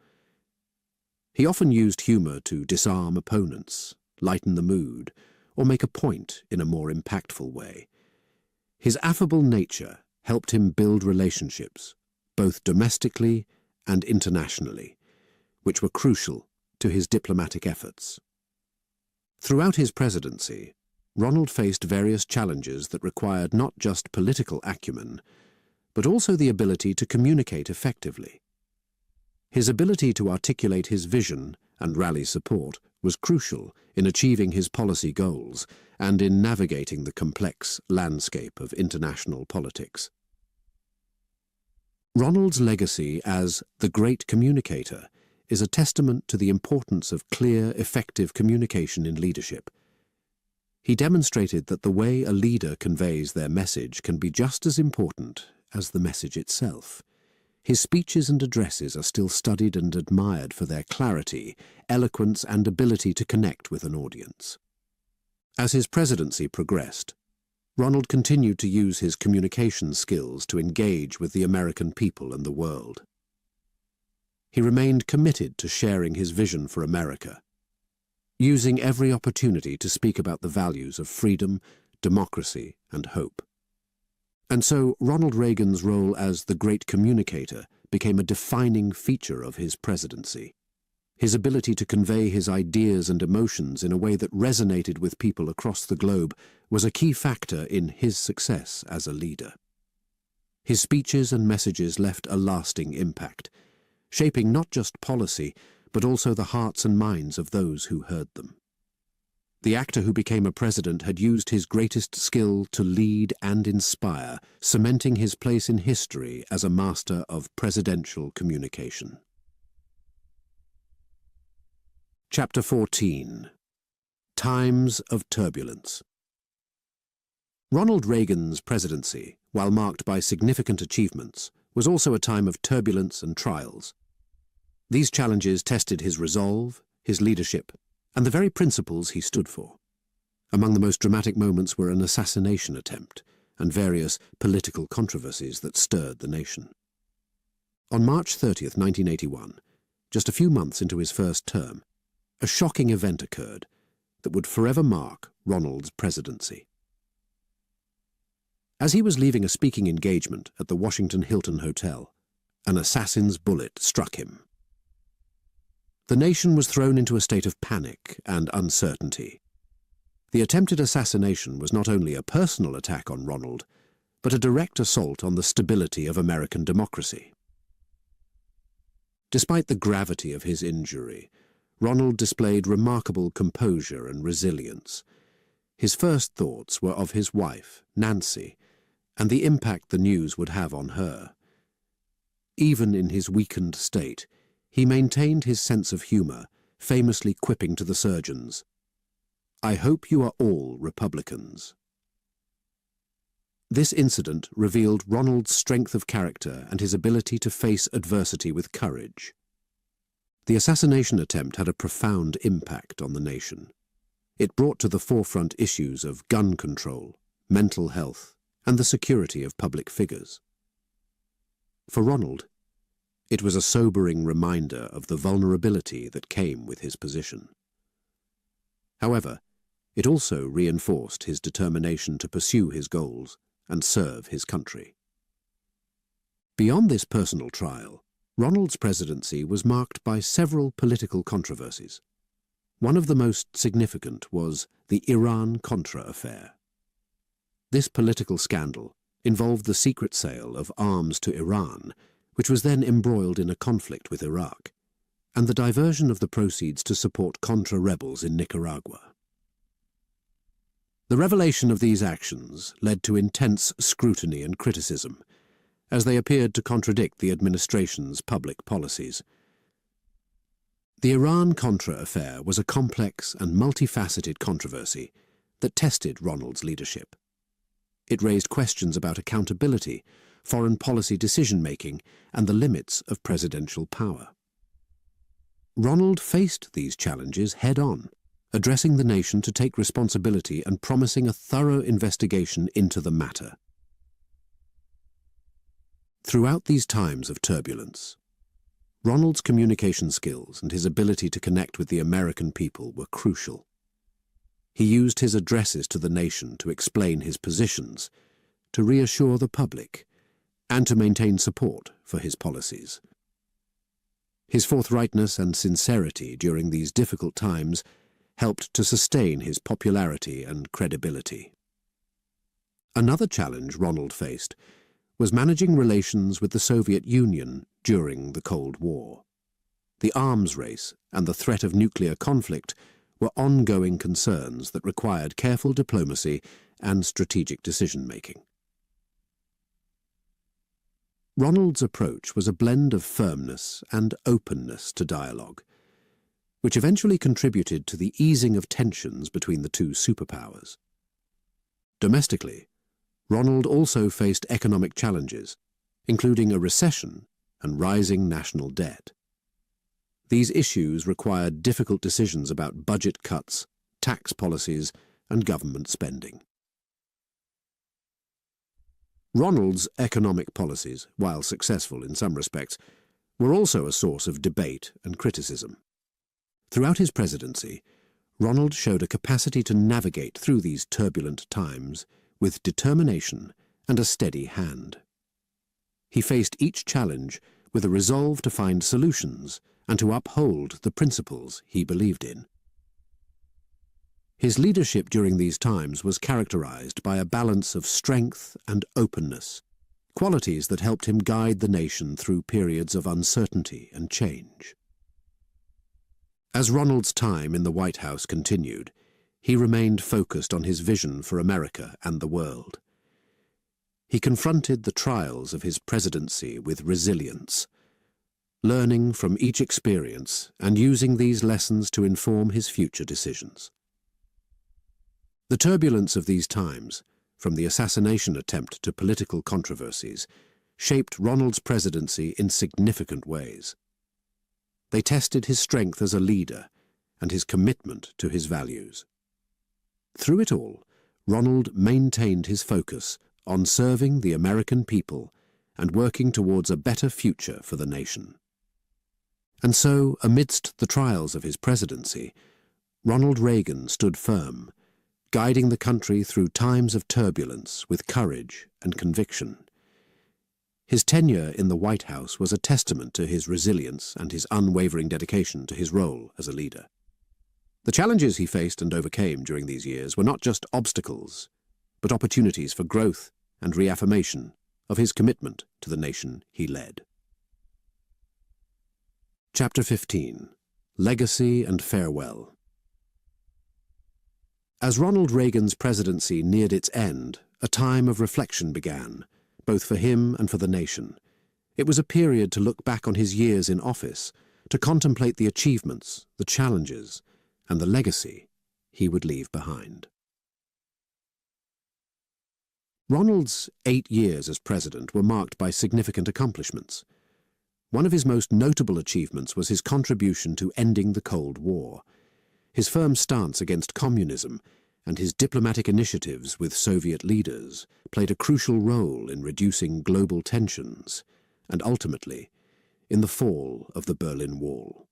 He often used humor to disarm opponents, lighten the mood, or make a point in a more impactful way. His affable nature helped him build relationships, both domestically and internationally, which were crucial to his diplomatic efforts. Throughout his presidency, Ronald faced various challenges that required not just political acumen, but also the ability to communicate effectively. His ability to articulate his vision and rally support was crucial in achieving his policy goals and in navigating the complex landscape of international politics. Ronald's legacy as the great communicator is a testament to the importance of clear, effective communication in leadership. He demonstrated that the way a leader conveys their message can be just as important as the message itself. His speeches and addresses are still studied and admired for their clarity, eloquence, and ability to connect with an audience. As his presidency progressed, Ronald continued to use his communication skills to engage with the American people and the world. He remained committed to sharing his vision for America, using every opportunity to speak about the values of freedom, democracy, and hope. And so Ronald Reagan's role as the great communicator became a defining feature of his presidency. His ability to convey his ideas and emotions in a way that resonated with people across the globe was a key factor in his success as a leader. His speeches and messages left a lasting impact, shaping not just policy, but also the hearts and minds of those who heard them. The actor who became a president had used his greatest skill to lead and inspire, cementing his place in history as a master of presidential communication. Chapter 14. Times of Turbulence. Ronald Reagan's presidency, while marked by significant achievements, was also a time of turbulence and trials. These challenges tested his resolve, his leadership, and the very principles he stood for. Among the most dramatic moments were an assassination attempt and various political controversies that stirred the nation. On March 30th, 1981, just a few months into his first term, a shocking event occurred that would forever mark Ronald's presidency. As he was leaving a speaking engagement at the Washington Hilton Hotel, an assassin's bullet struck him. The nation was thrown into a state of panic and uncertainty. The attempted assassination was not only a personal attack on Ronald, but a direct assault on the stability of American democracy. Despite the gravity of his injury, Ronald displayed remarkable composure and resilience. His first thoughts were of his wife, Nancy, and the impact the news would have on her. Even in his weakened state, he maintained his sense of humor, famously quipping to the surgeons, "I hope you are all Republicans." This incident revealed Ronald's strength of character and his ability to face adversity with courage. The assassination attempt had a profound impact on the nation. It brought to the forefront issues of gun control, mental health, and the security of public figures. For Ronald, it was a sobering reminder of the vulnerability that came with his position. However, it also reinforced his determination to pursue his goals and serve his country. Beyond this personal trial, Ronald's presidency was marked by several political controversies. One of the most significant was the Iran-Contra affair. This political scandal involved the secret sale of arms to Iran, which was then embroiled in a conflict with Iraq, and the diversion of the proceeds to support Contra rebels in Nicaragua. The revelation of these actions led to intense scrutiny and criticism, as they appeared to contradict the administration's public policies. The Iran-Contra affair was a complex and multifaceted controversy that tested Ronald's leadership. It raised questions about accountability, foreign policy decision-making, and the limits of presidential power. Ronald faced these challenges head-on, addressing the nation to take responsibility and promising a thorough investigation into the matter. Throughout these times of turbulence, Ronald's communication skills and his ability to connect with the American people were crucial. He used his addresses to the nation to explain his positions, to reassure the public, and to maintain support for his policies. His forthrightness and sincerity during these difficult times helped to sustain his popularity and credibility. Another challenge Ronald faced was managing relations with the Soviet Union during the Cold War. The arms race and the threat of nuclear conflict were ongoing concerns that required careful diplomacy and strategic decision-making. Ronald's approach was a blend of firmness and openness to dialogue, which eventually contributed to the easing of tensions between the two superpowers. Domestically, Ronald also faced economic challenges, including a recession and rising national debt. These issues required difficult decisions about budget cuts, tax policies, and government spending. Ronald's economic policies, while successful in some respects, were also a source of debate and criticism. Throughout his presidency, Ronald showed a capacity to navigate through these turbulent times with determination and a steady hand. He faced each challenge with a resolve to find solutions and to uphold the principles he believed in. His leadership during these times was characterized by a balance of strength and openness, qualities that helped him guide the nation through periods of uncertainty and change. As Ronald's time in the White House continued, he remained focused on his vision for America and the world. He confronted the trials of his presidency with resilience, learning from each experience and using these lessons to inform his future decisions. The turbulence of these times, from the assassination attempt to political controversies, shaped Ronald's presidency in significant ways. They tested his strength as a leader and his commitment to his values. Through it all, Ronald maintained his focus on serving the American people and working towards a better future for the nation. And so, amidst the trials of his presidency, Ronald Reagan stood firm, guiding the country through times of turbulence with courage and conviction. His tenure in the White House was a testament to his resilience and his unwavering dedication to his role as a leader. The challenges he faced and overcame during these years were not just obstacles, but opportunities for growth and reaffirmation of his commitment to the nation he led. Chapter 15. Legacy and Farewell. As Ronald Reagan's presidency neared its end, a time of reflection began, both for him and for the nation. It was a period to look back on his years in office, to contemplate the achievements, the challenges, and the legacy he would leave behind. Ronald's 8 years as president were marked by significant accomplishments. One of his most notable achievements was his contribution to ending the Cold War. His firm stance against communism and his diplomatic initiatives with Soviet leaders played a crucial role in reducing global tensions and ultimately in the fall of the Berlin Wall.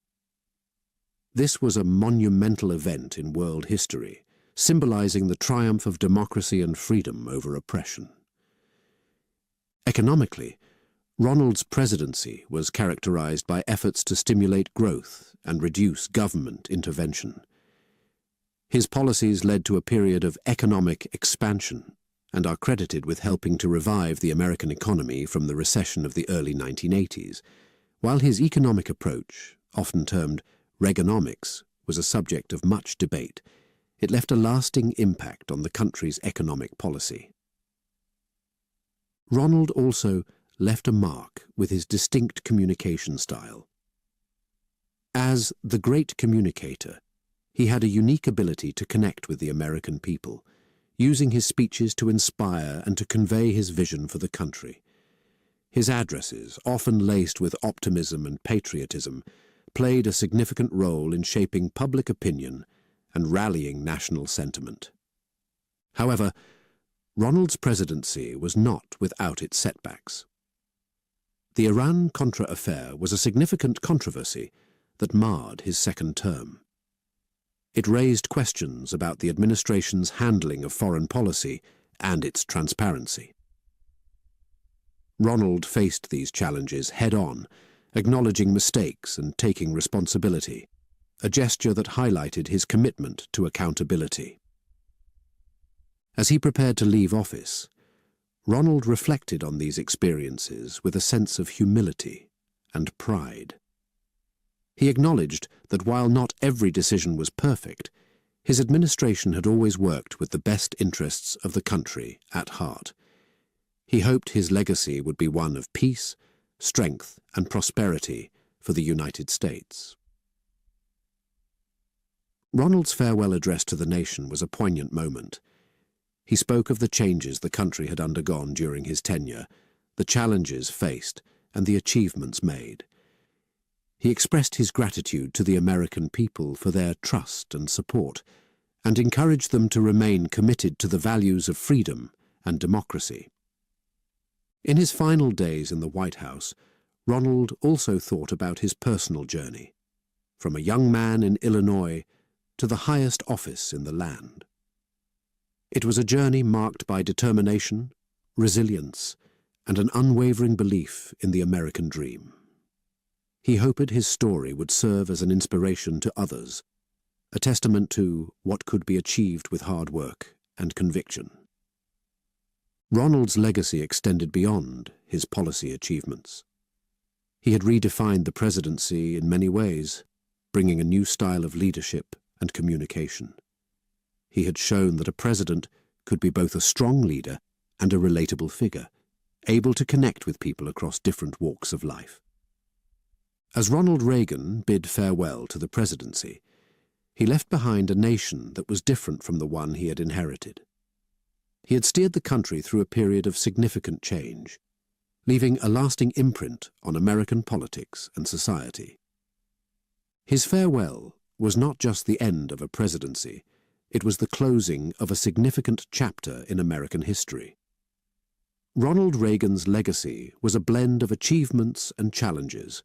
This was a monumental event in world history, symbolizing the triumph of democracy and freedom over oppression. Economically, Ronald's presidency was characterized by efforts to stimulate growth and reduce government intervention. His policies led to a period of economic expansion and are credited with helping to revive the American economy from the recession of the early 1980s. While his economic approach, often termed Reaganomics, was a subject of much debate, it left a lasting impact on the country's economic policy. Ronald also left a mark with his distinct communication style. As the great communicator, he had a unique ability to connect with the American people, using his speeches to inspire and to convey his vision for the country. His addresses, often laced with optimism and patriotism, played a significant role in shaping public opinion and rallying national sentiment. However, Ronald's presidency was not without its setbacks. The Iran-Contra affair was a significant controversy that marred his second term. It raised questions about the administration's handling of foreign policy and its transparency. Ronald faced these challenges head-on, acknowledging mistakes and taking responsibility, a gesture that highlighted his commitment to accountability. As he prepared to leave office, Ronald reflected on these experiences with a sense of humility and pride. He acknowledged that while not every decision was perfect, his administration had always worked with the best interests of the country at heart. He hoped his legacy would be one of peace, strength, and prosperity for the United States. Ronald's farewell address to the nation was a poignant moment. He spoke of the changes the country had undergone during his tenure, the challenges faced, and the achievements made. He expressed his gratitude to the American people for their trust and support, and encouraged them to remain committed to the values of freedom and democracy. In his final days in the White House, Ronald also thought about his personal journey, from a young man in Illinois to the highest office in the land. It was a journey marked by determination, resilience, and an unwavering belief in the American dream. He hoped his story would serve as an inspiration to others, a testament to what could be achieved with hard work and conviction. Ronald's legacy extended beyond his policy achievements. He had redefined the presidency in many ways, bringing a new style of leadership and communication. He had shown that a president could be both a strong leader and a relatable figure, able to connect with people across different walks of life. As Ronald Reagan bid farewell to the presidency, he left behind a nation that was different from the one he had inherited. He had steered the country through a period of significant change, leaving a lasting imprint on American politics and society. His farewell was not just the end of a presidency, it was the closing of a significant chapter in American history. Ronald Reagan's legacy was a blend of achievements and challenges,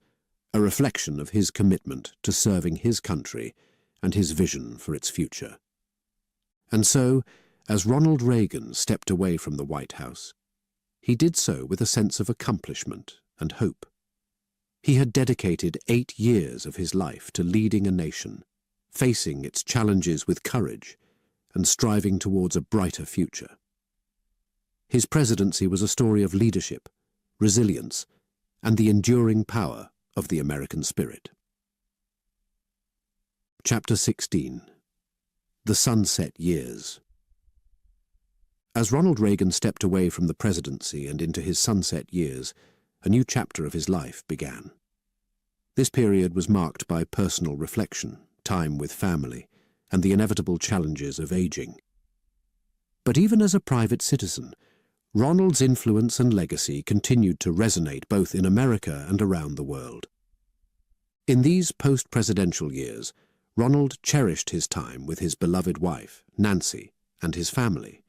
a reflection of his commitment to serving his country and his vision for its future. And so, as Ronald Reagan stepped away from the White House, he did so with a sense of accomplishment and hope. He had dedicated 8 years of his life to leading a nation, facing its challenges with courage and striving towards a brighter future. His presidency was a story of leadership, resilience, and the enduring power of the American spirit. Chapter 16. The Sunset Years. As Ronald Reagan stepped away from the presidency and into his sunset years, a new chapter of his life began. This period was marked by personal reflection, time with family, and the inevitable challenges of aging. But even as a private citizen, Ronald's influence and legacy continued to resonate both in America and around the world. In these post-presidential years, Ronald cherished his time with his beloved wife, Nancy, and his family.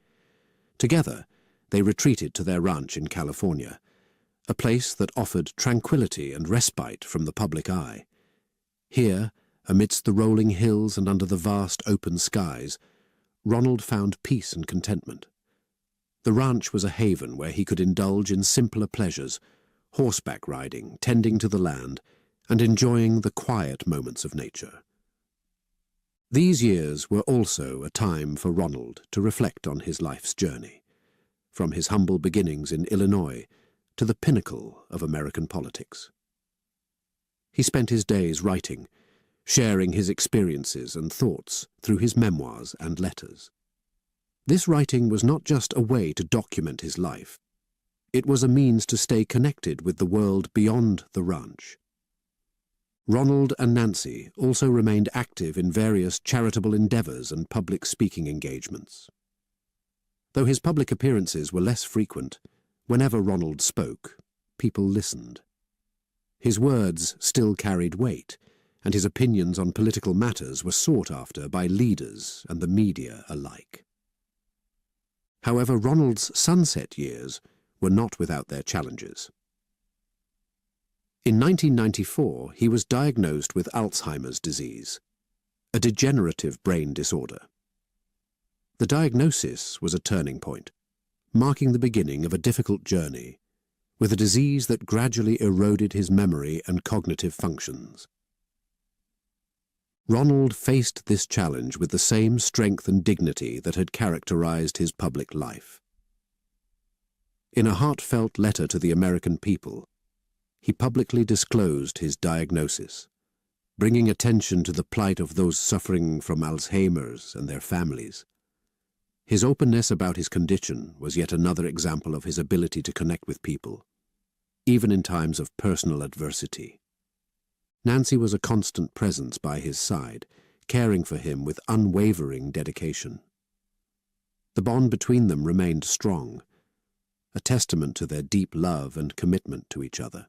Together, they retreated to their ranch in California, a place that offered tranquility and respite from the public eye. Here, amidst the rolling hills and under the vast open skies, Ronald found peace and contentment. The ranch was a haven where he could indulge in simpler pleasures, horseback riding, tending to the land, and enjoying the quiet moments of nature. These years were also a time for Ronald to reflect on his life's journey, from his humble beginnings in Illinois to the pinnacle of American politics. He spent his days writing, sharing his experiences and thoughts through his memoirs and letters. This writing was not just a way to document his life. It was a means to stay connected with the world beyond the ranch. Ronald and Nancy also remained active in various charitable endeavors and public speaking engagements. Though his public appearances were less frequent, whenever Ronald spoke, people listened. His words still carried weight, and his opinions on political matters were sought after by leaders and the media alike. However, Ronald's sunset years were not without their challenges. In 1994, he was diagnosed with Alzheimer's disease, a degenerative brain disorder. The diagnosis was a turning point, marking the beginning of a difficult journey, with a disease that gradually eroded his memory and cognitive functions. Ronald faced this challenge with the same strength and dignity that had characterized his public life. In a heartfelt letter to the American people, he publicly disclosed his diagnosis, bringing attention to the plight of those suffering from Alzheimer's and their families. His openness about his condition was yet another example of his ability to connect with people, even in times of personal adversity. Nancy was a constant presence by his side, caring for him with unwavering dedication. The bond between them remained strong, a testament to their deep love and commitment to each other.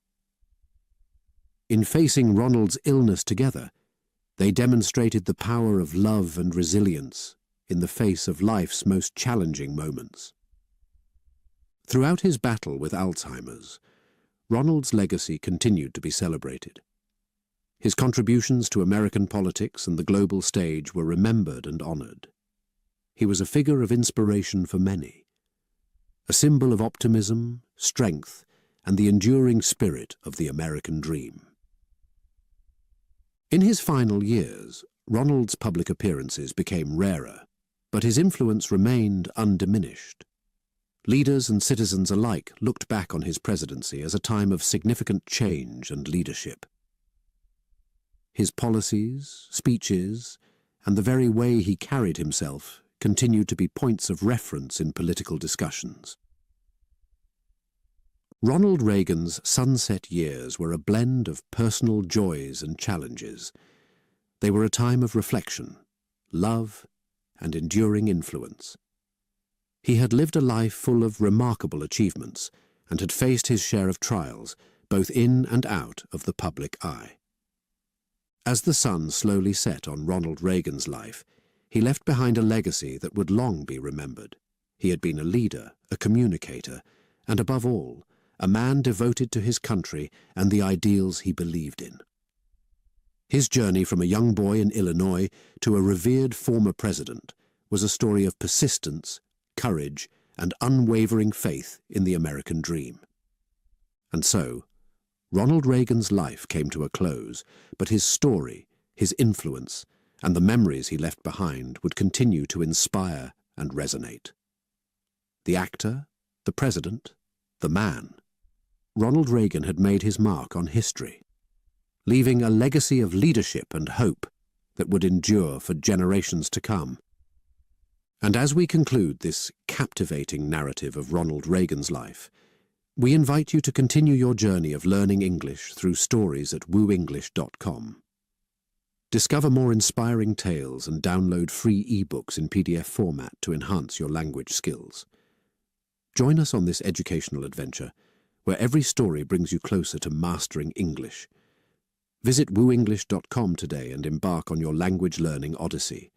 In facing Ronald's illness together, they demonstrated the power of love and resilience in the face of life's most challenging moments. Throughout his battle with Alzheimer's, Ronald's legacy continued to be celebrated. His contributions to American politics and the global stage were remembered and honored. He was a figure of inspiration for many, a symbol of optimism, strength, and the enduring spirit of the American dream. In his final years, Ronald's public appearances became rarer, but his influence remained undiminished. Leaders and citizens alike looked back on his presidency as a time of significant change and leadership. His policies, speeches, and the very way he carried himself continued to be points of reference in political discussions. Ronald Reagan's sunset years were a blend of personal joys and challenges. They were a time of reflection, love, and enduring influence. He had lived a life full of remarkable achievements and had faced his share of trials, both in and out of the public eye. As the sun slowly set on Ronald Reagan's life, he left behind a legacy that would long be remembered. He had been a leader, a communicator, and above all, a man devoted to his country and the ideals he believed in. His journey from a young boy in Illinois to a revered former president was a story of persistence, courage, and unwavering faith in the American dream. And so, Ronald Reagan's life came to a close, but his story, his influence, and the memories he left behind would continue to inspire and resonate. The actor, the president, the man, Ronald Reagan had made his mark on history, leaving a legacy of leadership and hope that would endure for generations to come. And as we conclude this captivating narrative of Ronald Reagan's life, we invite you to continue your journey of learning English through stories at WooEnglish.com. Discover more inspiring tales and download free ebooks in PDF format to enhance your language skills. Join us on this educational adventure, where every story brings you closer to mastering English. Visit WooEnglish.com today and embark on your language learning odyssey.